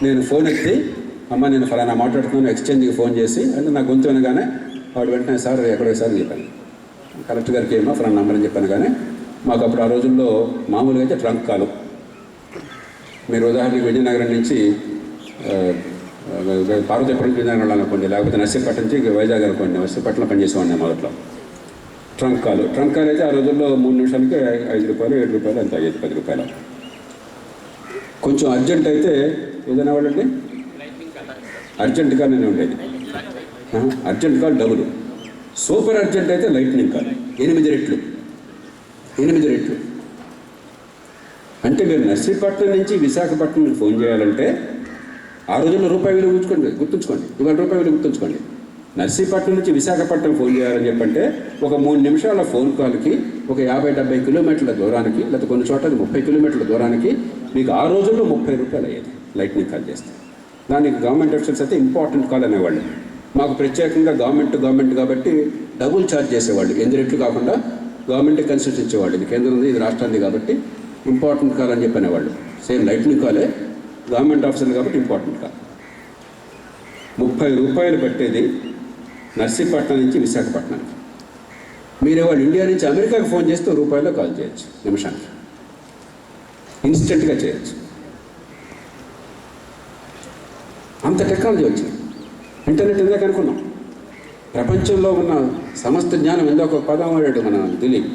నేను ఫోన్ ఎత్తి, అమ్మ నేను ఫలానా మాట్లాడుతున్నాను, ఎక్స్చేంజ్కి ఫోన్ చేసి అంటే నా గొంతు వినగానే వాడు వెంటనే సార్ ఎక్కడో సార్ చెప్పాను, కలెక్టర్ గారికి ఏమో ఫలానా నంబర్ అని చెప్పాను. కానీ మాకు అప్పుడు ఆ రోజుల్లో మామూలుగా అయితే ట్రంక్ కాలు. మీరు ఉదాహరణకి విజయనగరం నుంచి పార్వతీపురం విజయనగరం అనుకోండి, లేకపోతే నర్సీపట్నం నుంచి వైజాగ్ అనుకోండి, నర్సీపట్నంలో పనిచేసేవాడిని మొదట్లో. ట్రంక్ కాలు అయితే ఆ రోజుల్లో 3 నిమిషాలకి 5 రూపాయలు, 7 రూపాయలు, అంత 10 రూపాయలు. కొంచెం అర్జెంట్ అయితే ఏదైనా వాళ్ళండి అర్జెంట్ కాల్నే ఉండేది. Urgent call double, super urgent అయితే లైట్నింగ్ కాల్ 8 రెట్లు. అంటే మీరు నర్సీపట్నం నుంచి విశాఖపట్నం ఫోన్ చేయాలంటే ఆ రోజుల్లో రూపాయి విలువ గుర్తుంచుకోండి. ఇవాళ రూపాయి విలువ గుర్తుంచుకోండి. నర్సీపట్నం నుంచి విశాఖపట్నం ఫోన్ చేయాలని చెప్పంటే ఒక 3 నిమిషాల ఫోన్ కాల్కి ఒక 50-70 కిలోమీటర్ల దూరానికి, లేకపోతే కొన్ని చోట్ల 30 కిలోమీటర్ల దూరానికి మీకు ఆ రోజుల్లో 30 రూపాయలు అయ్యేది లైట్నింగ్ కాల్ చేస్తే. దానికి గవర్నమెంట్ ఆఫీసర్స్ అయితే ఇంపార్టెంట్ కాల్ అనేవాళ్ళు. మాకు ప్రత్యేకంగా గవర్నమెంట్ కాబట్టి డబుల్ ఛార్జ్ చేసేవాళ్ళు. 8 రెట్లు కాకుండా గవర్నమెంట్కి కన్సల్ట్ ఇచ్చేవాళ్ళు. ఇది కేంద్రం, ఇది రాష్ట్రాన్ని కాబట్టి ఇంపార్టెంట్ కాల్ అని చెప్పనేవాళ్ళు. సేమ్ లైట్నింగ్ కాలే, గవర్నమెంట్ ఆఫీసర్లు కాబట్టి ఇంపార్టెంట్ కాల్. 30 రూపాయలు పట్టేది నర్సీపట్నం నుంచి విశాఖపట్నానికి. మీరే వాళ్ళు ఇండియా నుంచి అమెరికాకి ఫోన్ చేస్తే రూపాయల్లో కాల్ చేయొచ్చు, నిమిషానికి ఇన్స్టెంట్గా చేయొచ్చు. అంత టెక్నాలజీ వచ్చింది. ఇంటర్నెట్ ఇందాక అనుకున్నాం. ప్రపంచంలో ఉన్న సమస్త జ్ఞానం ఇందాక ఒక పదం వాడాడు మన Dilip,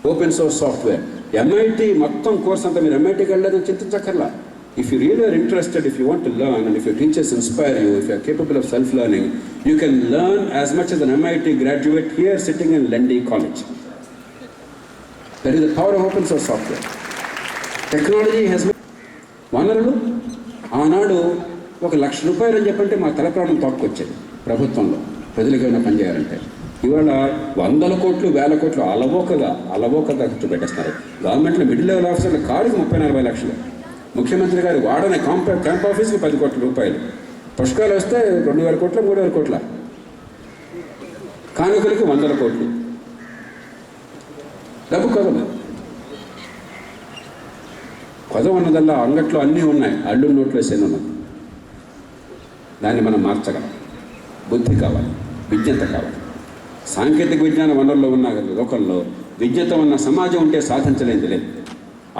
open source software. MIT మొత్తం కోర్స్ అంతా మీరు ఎంఐటికి వెళ్ళలేదని చింతించక్కర్లా. If you really are interested, if you want to learn, and if your teachers inspire you, if you are capable of self-learning, you can learn as much as an MIT graduate here sitting in Lundy College. That is the power of open source software. Technology has been... వనరులు ఆనాడు 1,00,000 రూపాయలు అని చెప్పంటే మా తలప్రాణం తోక్కొచ్చేది ప్రభుత్వంలో ప్రజలకు ఏమైనా పనిచేయాలంటే. ఇవాళ 100 కోట్లు 1000 కోట్లు అలవోకగా ఖర్చు పెట్టేస్తున్నారు. గవర్నమెంట్లో మిడిల్ లెవెల్ ఆఫీసర్ల కారుకి 30-40 లక్షలు. ముఖ్యమంత్రి గారు వాడని క్యాంప్ ఆఫీస్కి 10 కోట్ల రూపాయలు. పుష్కరాలు వస్తే 2,000 కోట్ల 3,000 కోట్ల. కానుకలకి 100 కోట్లు. డబ్బు కొద ఉన్నదల్లా అంగట్లో అన్నీ ఉన్నాయి, అల్లు నోట్లో వేసేది ఉన్నది. దాన్ని మనం మార్చగలం. బుద్ధి కావాలి, విజ్ఞత కావాలి. సాంకేతిక విజ్ఞాన వనరుల్లో ఉన్న లోకంలో విజ్ఞత ఉన్న సమాజం ఉంటే సాధించలేనిది లేదు.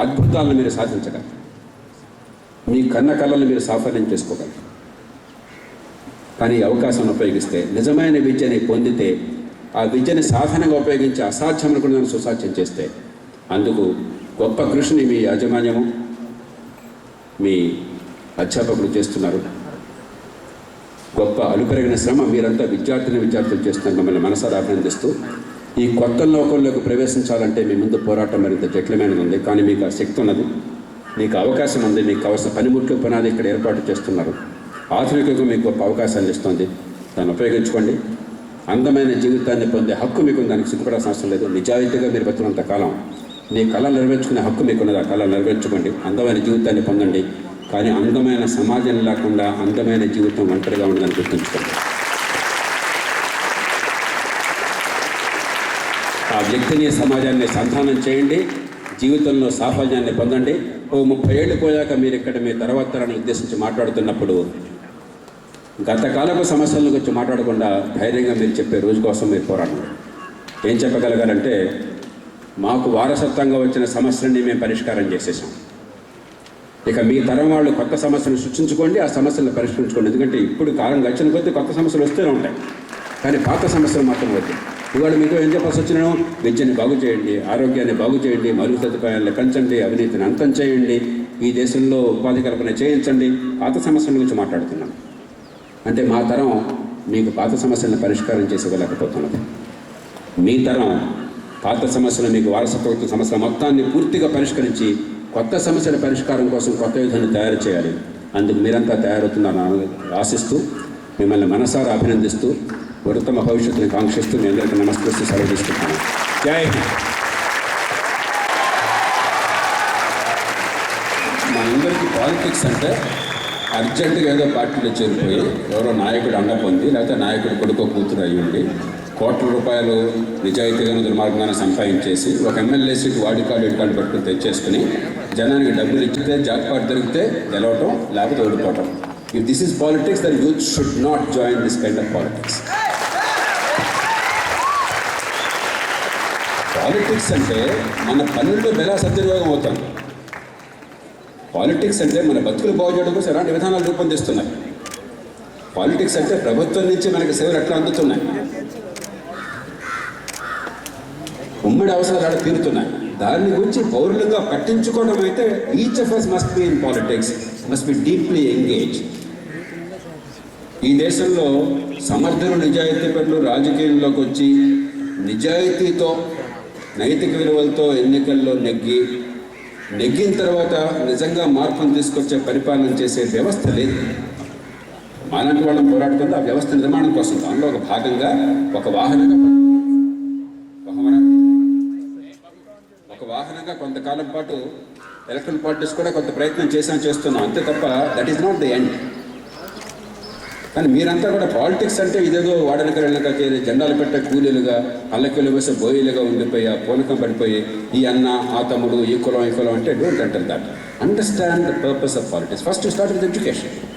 అద్భుతాలను మీరు సాధించగలరు. మీ కళ్ళను మీరు సాఫల్యం చేసుకోగలరు. కానీ ఈ అవకాశాన్ని ఉపయోగిస్తే, నిజమైన విద్యని పొందితే, ఆ విద్యని సాధనంగా ఉపయోగించి అసాధ్యమైన కూడా సుసాధ్యం చేస్తే, అందుకు గొప్ప కృషిని మీ యాజమాన్యము, మీ అధ్యాపకులు చేస్తున్నారు. గొప్ప అలుపెరగిన శ్రమ మీరంతా విద్యార్థులు చేస్తున్నారు. మిమ్మల్ని మనసారా అభినందిస్తూ, ఈ కొత్త లోకంలోకి ప్రవేశించాలంటే మీ ముందు పోరాటం మరింత జటిలమైనది ఉంది. కానీ మీకు ఆ శక్తి ఉన్నది. మీకు అవకాశం ఉంది, మీకు కావాల్సిన పనిముట్లు పునాది ఇక్కడ ఏర్పాటు చేస్తున్నారు. ఆధునికంగా మీకు గొప్ప అవకాశాన్ని ఇస్తుంది, దాన్ని ఉపయోగించుకోండి. అందమైన జీవితాన్ని పొందే హక్కు మీకు, దానికి సిగ్గుపడాల్సిన అవసరం లేదు. నిజాయితీగా మీరు బతుకున్నంత కాలం మీ కళలు నెరవేర్చుకునే హక్కు మీకున్నది. ఆ కళలు నెరవేర్చుకోండి, అందమైన జీవితాన్ని పొందండి. కానీ అందమైన సమాజం లేకుండా అందమైన జీవితం ఒంటరిగా ఉండదని గుర్తుంచుకోండి. ఆ వ్యక్తిని, సమాజాన్ని సంధానం చేయండి, జీవితంలో సాఫల్యాన్ని పొందండి. 30 ఏళ్ళు పోయాక మీరు ఇక్కడ మీ తర్వాత తరాన్ని ఉద్దేశించి మాట్లాడుతున్నప్పుడు గత కాలపు సమస్యల గురించి మాట్లాడకుండా ధైర్యంగా మీరు చెప్పే రోజు కోసం మీరు పోరాడండి. ఏం చెప్పగలగాలంటే, మాకు వారసత్వంగా వచ్చిన సమస్యలన్నీ మేము పరిష్కారం చేసేసాం. ఇక మీ తరం వాళ్ళు కొత్త సమస్యలు సృష్టించుకోండి, ఆ సమస్యలను పరిష్కరించుకోండి. ఎందుకంటే ఇప్పుడు కాలం గడిచిన కొద్దీ కొత్త సమస్యలు వస్తూనే ఉంటాయి, కానీ పాత సమస్యలు మాత్రం వద్దు. ఇవాళ మీకు ఏం చెప్పాల్సి వచ్చినాను? విద్యని బాగు చేయండి, ఆరోగ్యాన్ని బాగు చేయండి, మరుగు సదుపాయాలను పెంచండి, అవినీతిని అంతం చేయండి, ఈ దేశంలో ఉపాధి కల్పన చేయించండి. పాత సమస్యల గురించి మాట్లాడుతున్నాను. అంటే మా తరం మీకు పాత సమస్యలను పరిష్కారం చేసేవలేకపోతున్నది. మీ తరం పాత సమస్యలు, మీకు వారసత్వ సమస్యల మొత్తాన్ని పూర్తిగా పరిష్కరించి కొత్త సమస్యల పరిష్కారం కోసం కొత్త విధాన్ని తయారు చేయాలి. అందుకు మీరంతా తయారవుతున్నారని ఆశిస్తూ, మిమ్మల్ని మనసారా అభినందిస్తూ, ఉత్తమ భవిష్యత్తుని కాంక్షిస్తూ మీ అందరికీ నమస్కరిస్తూ సెలవు తీసుకుంటాను. జై హింద్. మా అందరికీ పాలిటిక్స్ అంటే అర్జెంటుగా ఏదో పార్టీలో చేరిపోయి ఎవరో నాయకుడు అండ పొంది, లేకపోతే నాయకుడు కొడుకో కూతురు అయ్యుండి కోట్ల రూపాయలు నిజాయితీగాను దుర్మార్గంగానే సంపాదించేసి ఒక ఎమ్మెల్యే సీట్ వాడికాడు ఇడికాడు పెట్టుకుని తెచ్చేసుకుని జనానికి డబ్బులు ఇచ్చితే జాక్పాట్ దొరికితే గెలవటం, లేకపోతే ఓడిపోవటం. If this is politics, that youth should not join this kind of politics. Politics అంటే మన పనుల్లో ఎలా సద్వినియోగం అవుతాం. పాలిటిక్స్ అంటే మన బతుకులు బాగు చేయడం కోసం ఎలాంటి విధానాలు రూపొందిస్తున్నాయి. పాలిటిక్స్ అంటే ప్రభుత్వం నుంచి మనకి సేవలు ఎట్లా అందుతున్నాయి, ఉమ్మడి అవసరాలు తీరుతున్నాయి, దాని గురించి పౌరులుగా పట్టించుకోవడం అయితే each of us must be in politics, must be deeply engage. ఈ దేశంలో సమర్థులు, నిజాయితీ పరులు రాజకీయంలోకి వచ్చి నిజాయితీతో, నైతిక విలువలతో ఎన్నికల్లో నెగ్గిన తర్వాత నిజంగా మార్పును తీసుకొచ్చే పరిపాలన చేసే వ్యవస్థ లేదు. మాలాంటి వాళ్ళని పోరాడుతుంది ఆ వ్యవస్థ నిర్మాణం కోసం. దానిలో ఒక భాగంగా ఒక వాహనంగా కొంతకాలం పాటు ఎలక్ట్రల్ పార్టీస్ కూడా కొంత ప్రయత్నం చేస్తున్నాం, అంతే తప్ప that is not the end. కానీ మీరంతా కూడా పాలిటిక్స్ అంటే ఇదేదో వాడనకరగా చేరి జెండాలు పెట్టే కూలీలుగా, అల్లకిలు వేసే బోయిలుగా ఉండిపోయి, ఆ పూనకం పడిపోయి ఈ అన్న, ఆ తమ్ముడు, ఈ కులం అంటే don't enter that. Understand the purpose of politics. First you start with education.